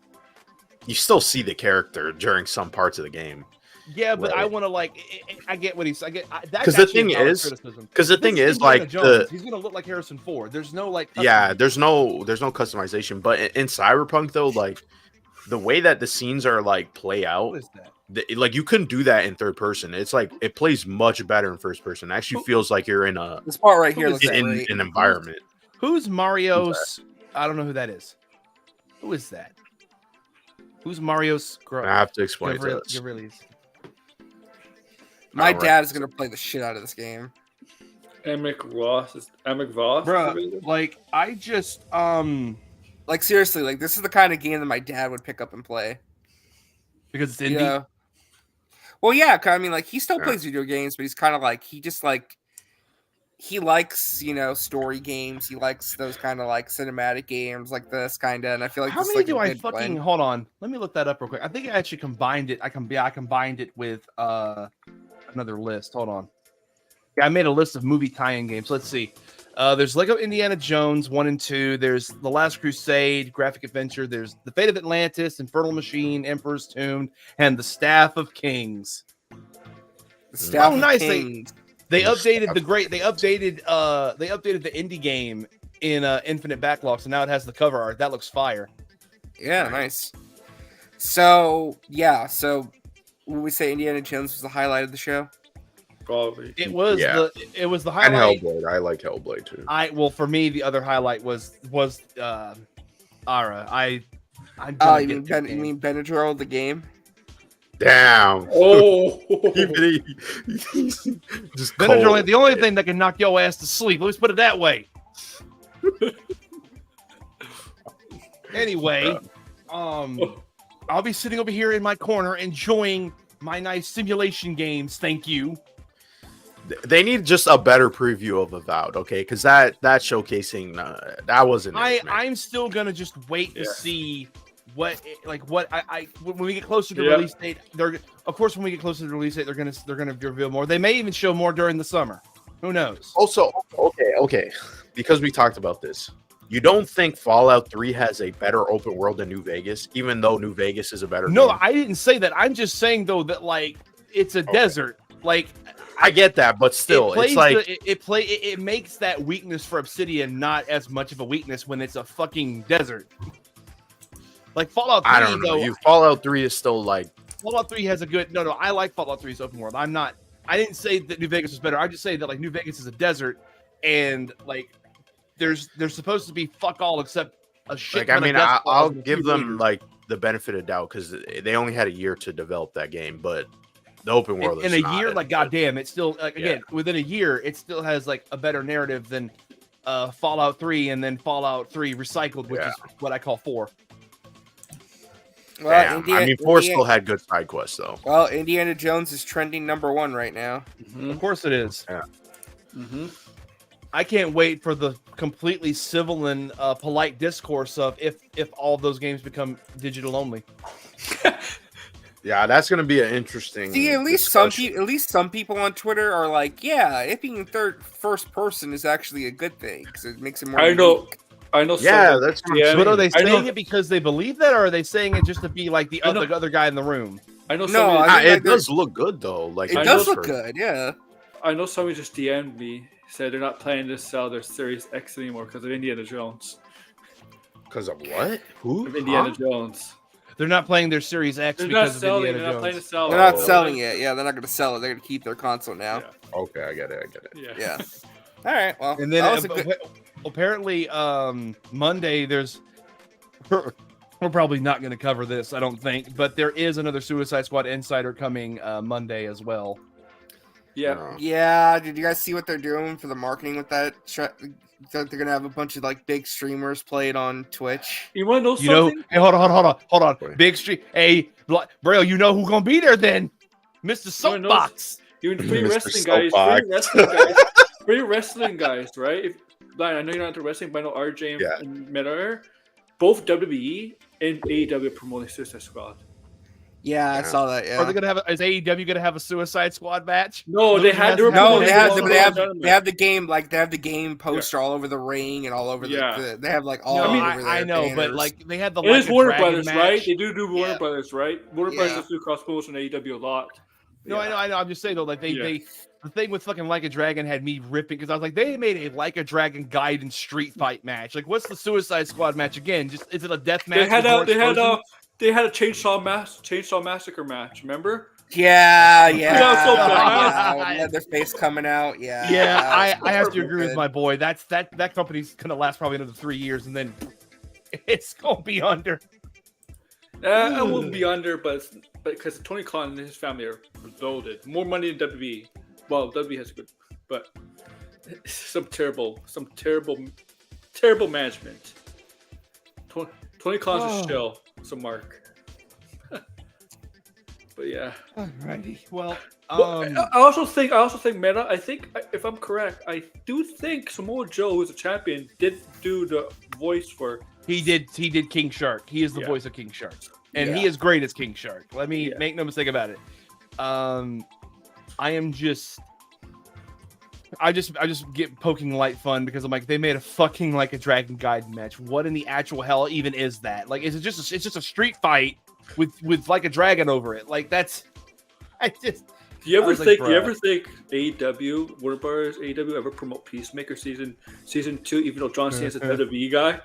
you still see the character during some parts of the game. Yeah, but I Right. want to I get what he's. I get that's Because the actually thing a valid is, criticism. because the This thing is, Indiana like Jones, he's gonna look like Harrison Ford. There's no like. yeah, there's no customization. But in Cyberpunk though, like the way that the scenes are like play out, What is that? like you couldn't do that in third person. It's like it plays much better in first person. It actually feels like you're in a This part right here Who looks is like in an environment. Who's Mario's? I don't know who that is. Who is that? Who's Mario's? I have to explain Gavril- this. Gavrilis. My Alright. dad is gonna play the shit out of this game. Emic Voss. Bruh, like I just Like seriously, like this is the kind of game that my dad would pick up and play. because it's indie. Yeah. Well, yeah. 'Cause I mean, like he still Yeah. plays video games, but he's kind of like he likes story games. He likes those kind of like cinematic games like this kind of. And I feel like How this is, many like, do a I good fucking blend. hold on? Let me look that up real quick. I think I actually combined it. I combined it with another list. Hold on. Yeah, I made a list of movie tie-in games. Let's see. There's Lego Indiana Jones 1 and 2. There's The Last Crusade, graphic adventure. There's The Fate of Atlantis, Infernal Machine, Emperor's Tomb, and The Staff of Kings. The Staff of nice. Kings. They updated They updated the indie game in Infinite Backlog, so now it has the cover art. That looks fire. Yeah, nice. So yeah, so when we say Indiana Jones was the highlight of the show, Probably. It was Yeah. the And highlight. Hellblade. I like Hellblade too. For me the other highlight was Ara. I'm oh, gonna you get mean that game. Benadryl the game? Damn. Oh. Just Benadryl cold. ain't the only thing that can knock your ass to sleep. Let's put it that way. Anyway, I'll be sitting over here in my corner enjoying my nice simulation games. Thank you. They need just a better preview of Avowed, okay? Because that showcasing that wasn't. I'm still gonna just wait to see what I when we get closer to release date. They're of course when we get closer to the release date, they're gonna reveal more. They may even show more during the summer. Who knows? Also, okay, because we talked about this. You don't think Fallout 3 has a better open world than New Vegas, even though New Vegas is a better No, game? I didn't say that. I'm just saying though that like it's a desert. Like I get that, but still, it's like it makes that weakness for Obsidian not as much of a weakness when it's a fucking desert. Like Fallout 3, I don't know. though, Fallout 3 is still like Fallout 3 has a good. No, I like Fallout 3's open world. I didn't say that New Vegas was better. I just say that like New Vegas is a desert, and like there's supposed to be fuck all except a shit. I mean, I'll give them like the benefit of doubt because they only had a year to develop that game, but the open world in a year, like goddamn, it still like again within a year, it still has like a better narrative than Fallout 3 and then Fallout 3 recycled, which is what I call 4. Well, I mean, 4 still had good side quests though. Well, Indiana Jones is trending #1 right now. Of course it is. Yeah. I can't wait for the completely civil and polite discourse of if all of those games become digital only. Yeah, that's going to be an interesting. See, at least some people on Twitter are like, yeah, it being first person is actually a good thing because it makes it more. I know. Yeah, that's But are they saying it because they believe that, or are they saying it just to be like the other guy in the room? I know. No, it does look good though. Like it does look good. Yeah. I know somebody just DM'd me, said they're not planning to sell their Series X anymore because of Indiana Jones. Because of what? Who? Of Indiana Jones. They're not playing their Series X because of Indiana They're not planning to Jones. sell. They're not selling it. Yeah, they're not going to sell it. They're going to keep their console now. Okay, I get it. Yeah. All right. Well, And then that was a good... apparently Monday there's we're probably not going to cover this, I don't think, but there is another Suicide Squad Insider coming Monday as well. Yeah. Yeah. Did you guys see what they're doing for the marketing with that? They're going to have a bunch of like big streamers play it on Twitch. You want to know something? Hey, hold on. Big stream. Hey, Braille, you know who's going to be there then? Mr. Soapbox. You free wrestling guys. Free wrestling guys, right? I know you're not into wrestling, but I know RJ and Meta, both WWE and AEW promoting Suicide Squad. Yeah, I saw that. Yeah. Are they gonna have? Is AEW gonna have a Suicide Squad match? No, they had. They have the game. Like they have the game poster all over the ring and all over the. They have like all. over their I know, banners. but like they had the. It is Warner Dragon Brothers, match. right? They do Warner Brothers, right? Warner Brothers do cross promotion on AEW a lot. No, I know. I'm just saying though, like they the thing with fucking Like a Dragon had me ripping because I was like, they made a Like a Dragon Gaiden street fight match. Like, what's the Suicide Squad match again? Just is it a death match? They had a Chainsaw Massacre match. Remember? Yeah. Leatherface coming out. Yeah. I have to agree with my boy. That company's gonna last probably another 3 years, and then it's gonna be under. I won't be under, but because Tony Khan and his family are loaded, more money than WWE. Well, WWE has good, but some terrible management. Tony Khan's a shell. So Mark. But yeah. Alrighty. Well, I also think Meta. I think if I'm correct, I do think Samoa Joe, who's a champion, did do the voice for. He did King Shark. He is the voice of King Shark, and he is great as King Shark. Let me make no mistake about it. I just get poking light fun because I'm like, they made a fucking Like a Dragon Gaiden match. What in the actual hell even is that? Like, it's just a street fight with like a dragon over it. Like that's, Do you ever think AEW, Warner Brothers, AEW ever promote Peacemaker season 2, even though John Cena's a WWE guy?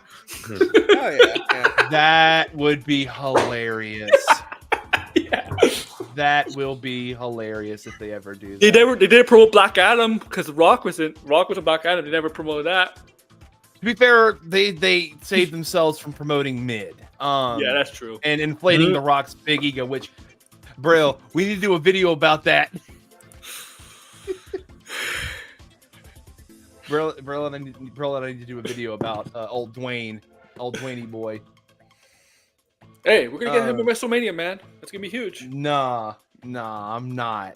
That would be hilarious. That will be hilarious if they ever do that. They didn't promote Black Adam because Rock was a Black Adam. They never promoted that. To be fair, they saved themselves from promoting mid. Yeah, that's true. And inflating The Rock's big ego, which, Braille, we need to do a video about that. Braille and I need to do a video about old Dwayne-y boy. Hey, we're gonna get him at WrestleMania, man. That's gonna be huge. Nah, I'm not.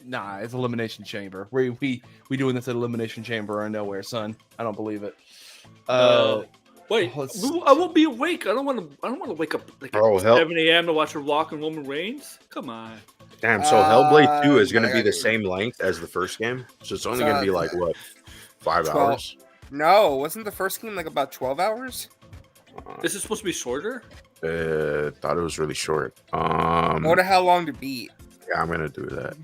Nah, it's Elimination Chamber. We doing this at Elimination Chamber or nowhere, son. I don't believe it. Wait, I won't be awake. I don't want to wake up like at 7 a.m. to watch a Rock and Roman Reigns. Come on. Damn. So Hellblade 2 is going to be the same length as the first game. So it's only going to be like what, 5 hours? No, wasn't the first game like about 12 hours? This is supposed to be shorter. Thought it was really short. Wonder how long to beat. Yeah, I'm gonna do that.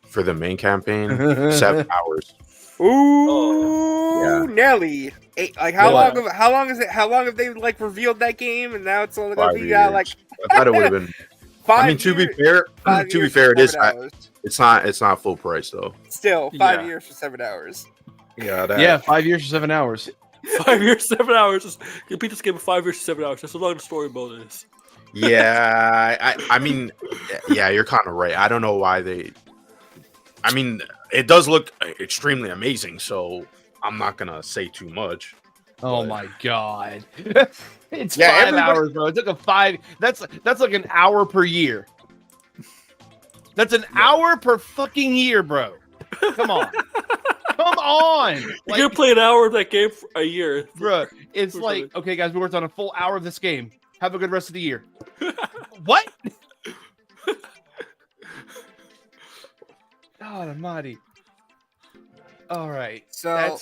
For the main campaign, 7 hours. Ooh, Yeah. Nelly. How long is it? How long have they like revealed that game? And now it's only gonna 5 be years. like. I thought it would have been. 5 I mean, to be fair, it is. It's not full price though. Still 5 years for 7 hours. Yeah. 5 years for 7 hours. 5 years, 7 hours. You beat this game in 5 years, 7 hours. That's how long the story mode is. Yeah, I mean, yeah, you're kind of right. I don't know why they. I mean, it does look extremely amazing, so I'm not gonna say too much. Oh my god, it's 5 hours, bro. It took a 5. That's like an hour per year. That's an hour per fucking year, bro. Come on. Come on. You're gonna play an hour of that game for a year. Bro, it's like, okay, guys, we worked on a full hour of this game. Have a good rest of the year. What? God almighty. All right. So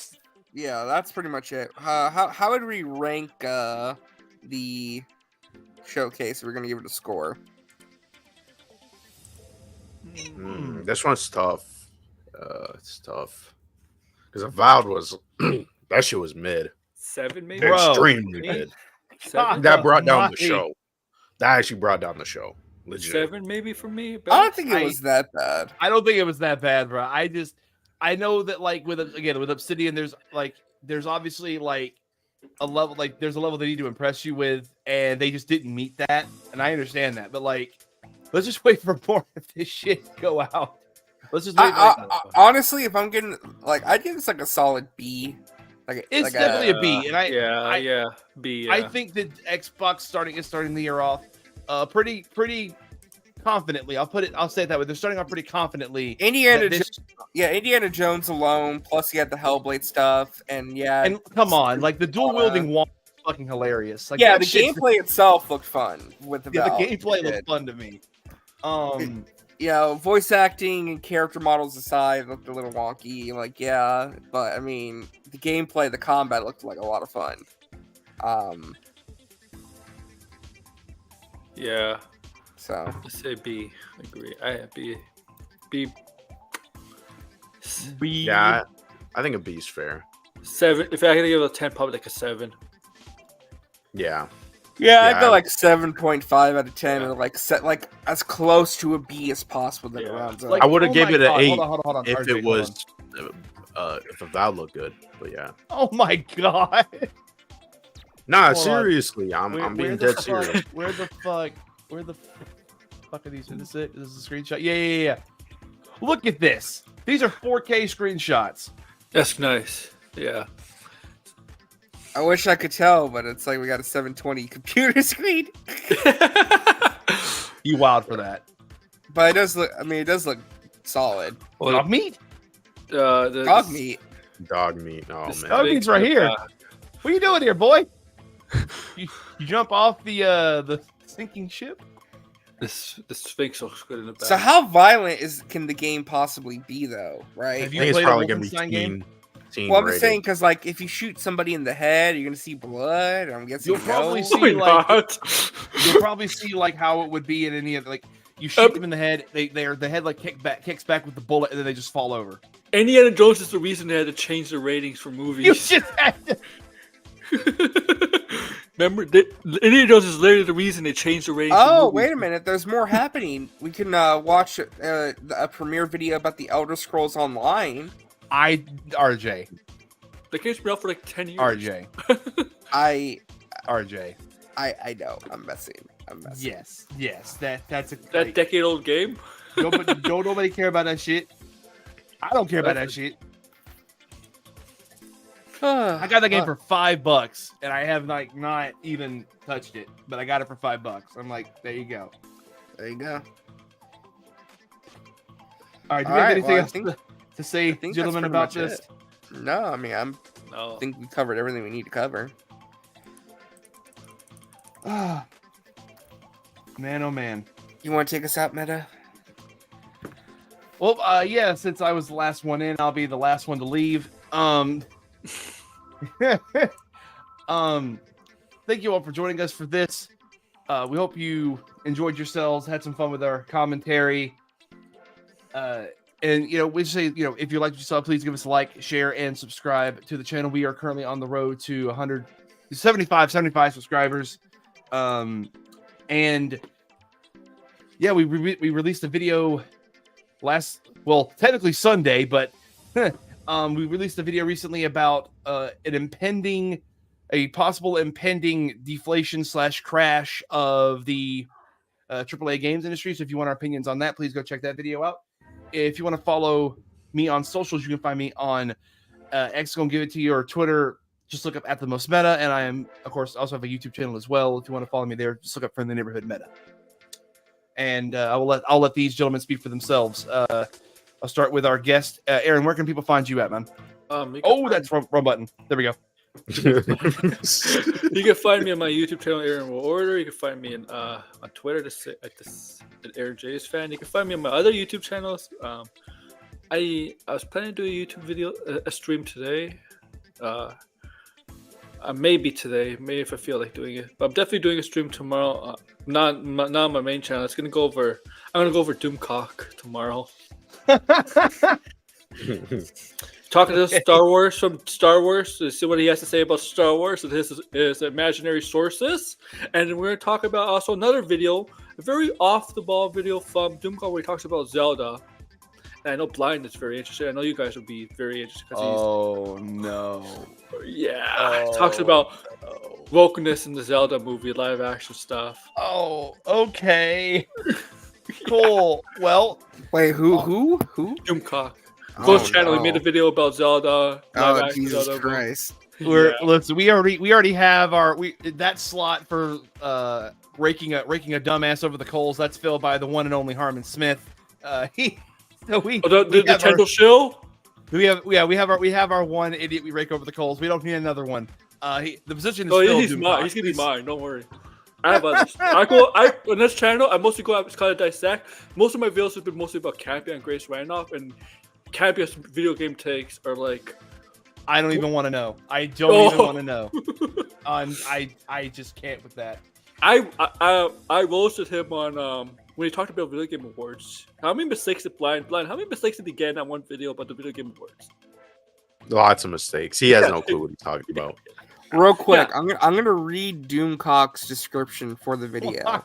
that's pretty much it. How would we rank the showcase? We're gonna give it a score. This one's tough. It's tough because Avowed was that shit was mid. 7 maybe. Extremely mid. 7? That brought down the show. That actually brought down the show. Legit. 7 maybe for me. I don't think it was that bad. I don't think it was that bad, bro. I know that like with Obsidian, there's obviously like a level, like there's a level they need to impress you with, and they just didn't meet that, and I understand that. But like, let's just wait for more of this shit to go out. Let's just wait. Honestly, if I'm getting I'd give this like a solid B. It's definitely a B, and B. I think that Xbox starting the year off, pretty confidently. I'll say it that way. They're starting off pretty confidently. Indiana Jones alone, plus you had the Hellblade stuff, and come on, like the dual wielding wand is fucking hilarious. Like, the gameplay itself looked fun with the the gameplay looked fun to me. Voice acting and character models aside, looked a little wonky. But I mean, the gameplay, the combat looked like a lot of fun. Yeah. So let's say B. I agree. I have B. B. Yeah, I think a B is fair. 7. If I had to give it a 10, probably like a 7. Yeah. I'd go like 7.5 out of 10, or like as close to a B as possible. That rounds up. I would have given it an 8 hold on, if RJ, it was if Avowed looked good. But yeah. Oh my god. Nah, seriously, I'm being dead serious. Where the fuck are these? Is this it? Is this a screenshot? Yeah. Look at this. These are 4K screenshots. That's nice. Yeah. I wish I could tell, but it's like we got a 720 computer screen. You wild for that. But it does look. I mean, it does look solid. Dog meat. Dog meat. Dog meat. Oh man. Dog meat's right here. What are you doing here, boy? you jump off the sinking ship. This Sphinx looks good in the back. So how violent can the game possibly be, though? Right? I think it's probably gonna be teen. Well, I'm just saying because if you shoot somebody in the head, you're gonna see blood. I'm guessing you'll probably you'll probably see how it would be in any of you shoot them in the head. The head kicks back with the bullet, and then they just fall over. Indiana Jones is the reason they had to change the ratings for movies. You just had to. Remember, Indiana Jones is literally the reason they changed the ratings. Oh, wait a minute! There's more happening. We can watch a premiere video about the Elder Scrolls Online. RJ. The game's been out for 10 years. RJ. RJ. I know. I'm messing. Yes. That's that decade-old game. Don't nobody care about that shit. I don't care about that shit. I got that game for $5, and I have like not even touched it, but I got it for $5. I'm like, there you go. There you go. All right, do we have anything else to say, gentlemen, about this? No, I mean, I think we covered everything we need to cover. Man, oh man. You want to take us out, Meta? Well, yeah, since I was the last one in, I'll be the last one to leave. Thank you all for joining us for this. We hope you enjoyed yourselves, had some fun with our commentary. And, we say, if you liked what you saw, please give us a like, share, and subscribe to the channel. We are currently on the road to 75 subscribers. And yeah, we released a video technically Sunday, but we released a video recently about a possible impending deflation / crash of the AAA games industry. So if you want our opinions on that, please go check that video out. If you want to follow me on socials, you can find me on X, gonna give it to you, or Twitter. Just look up at the most meta, and I am, of course, also have a YouTube channel as well. If you want to follow me there, just look up Friendly Neighborhood Meta. And I'll let these gentlemen speak for themselves. I'll start with our guest, Aaron. Where can people find you at, man? That's wrong button. There we go. You can find me on my YouTube channel, Aaron Will Order. You can find me on Twitter at Aaron J's fan. You can find me on my other YouTube channels. I was planning to do a YouTube video, a stream today. Maybe today, maybe if I feel like doing it. But I'm definitely doing a stream tomorrow. Not on my main channel. I'm gonna go over Doomcock tomorrow. Talking to Star Wars from Star Wars to see what he has to say about Star Wars and his imaginary sources. And we're going to talk about also another video, a very off-the-ball video from Doomcock where he talks about Zelda. And I know Blind is very interested. I know you guys will be very interested. No. Yeah. He talks about wokeness in the Zelda movie, live-action stuff. Oh, okay. Cool. Well. Wait, who? Doomcock. Close channel. He made a video about Zelda. Jesus Zelda Christ! Listen, we already have that slot for raking a dumbass over the coals. That's filled by the one and only Harmon Smith. The Nintendo show. We have our one idiot we rake over the coals. We don't need another one. The position is filled. He's mine. He's gonna be mine. Don't worry. I have others. On this channel, I mostly go out to kind of dissect. Most of my videos have been mostly about Campy and Grace Randolph, and Campy's video game takes are like, I don't even want to know. I don't even want to know. I just can't with that. I roasted him on when he talked about video game awards. How many mistakes did Blind? How many mistakes did he get in that one video about the video game awards? Lots of mistakes. He has no clue what he's talking about. Real quick, I'm gonna read Doomcock's description for the video. Why?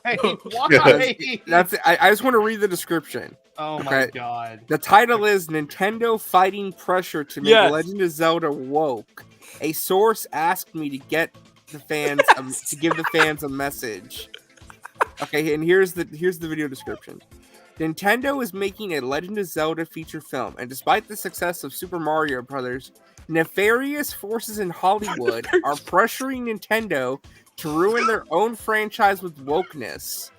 That's it. I just want to read the description. Oh my god. The title is Nintendo Fighting Pressure to Make Legend of Zelda Woke. A source asked me to get the fans to give the fans a message. Okay, and here's the video description. Nintendo is making a Legend of Zelda feature film, and despite the success of Super Mario Bros., nefarious forces in Hollywood are pressuring Nintendo to ruin their own franchise with wokeness.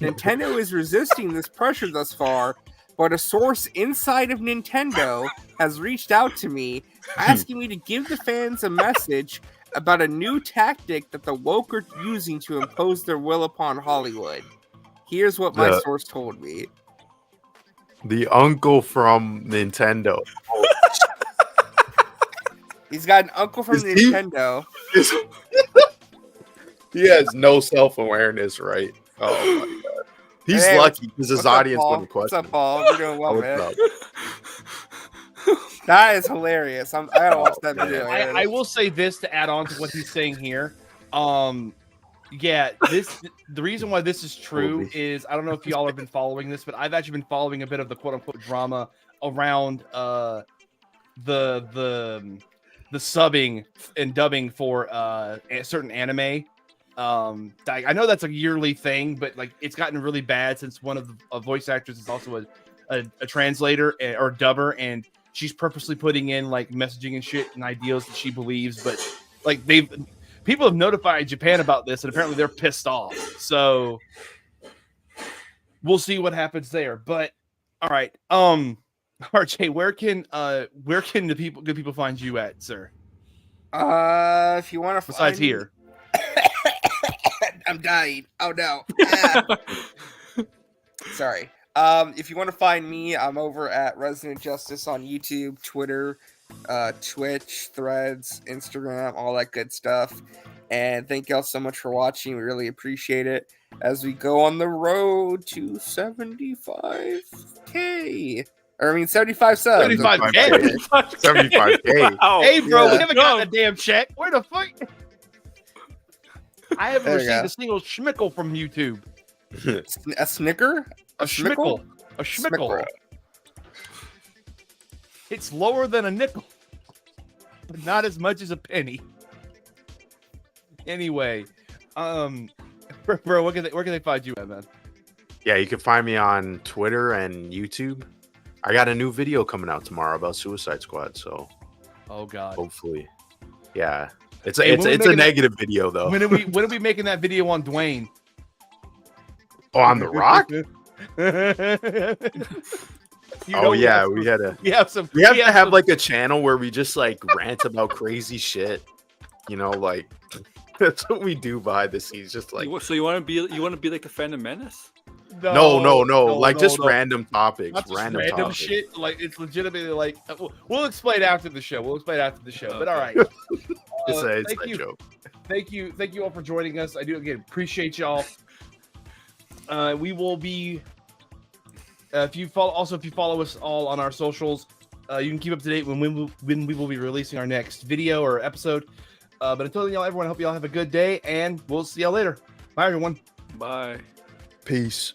Nintendo is resisting this pressure thus far, but a source inside of Nintendo has reached out to me, asking me to give the fans a message about a new tactic that the woke are using to impose their will upon Hollywood. Here's what my source told me. The uncle from Nintendo. He's got an uncle from Nintendo. He has no self-awareness, right? Oh my god. He's lucky because his audience wouldn't question. What's up, Paul? You're doing well, man. That is hilarious. I gotta watch that video. I will say this to add on to what he's saying here. The reason why this is true is, I don't know if y'all have been following this, but I've actually been following a bit of the quote unquote drama around the subbing and dubbing for a certain anime. I know that's a yearly thing, but like it's gotten really bad since one of the voice actors is also a translator or dubber, and she's purposely putting in like messaging and shit and ideas that she believes, but like people have notified Japan about this, and apparently they're pissed off. So we'll see what happens there. But all right, RJ, where can the good people find you at, sir? If you want to besides here. I'm dying. Oh no. Sorry. If you want to find me, I'm over at Resident Justice on YouTube, Twitter, Twitch, Threads, Instagram, all that good stuff. And thank y'all so much for watching. We really appreciate it as we go on the road to 75K. Or I mean 75 subs. 75K. 75K. Wow. Hey, bro, we haven't gotten a damn check. Where the fuck? I haven't received a single schmickle from YouTube. A snicker? A schmickle. A schmickle. It's lower than a nickel, but not as much as a penny. Anyway, bro, where can they find you at, man? Yeah, you can find me on Twitter and YouTube. I got a new video coming out tomorrow about Suicide Squad, so oh god, hopefully, yeah. It's a negative video though. When are we making that video on Dwayne? Oh, on The Rock? Oh yeah, we have to have like a channel where we just like rant about crazy shit. You know, like that's what we do behind the scenes. Just like so you want to be like the Phantom Menace? No, like just random topics, Not just random topics. shit. Like it's legitimately like we'll explain after the show. But all right, it's a joke. Thank you all for joining us. I do again appreciate y'all. We will be if you follow us all on our socials, you can keep up to date when we will be releasing our next video or episode. But until then, everyone, I hope y'all have a good day, and we'll see y'all later. Bye, everyone. Bye. Peace.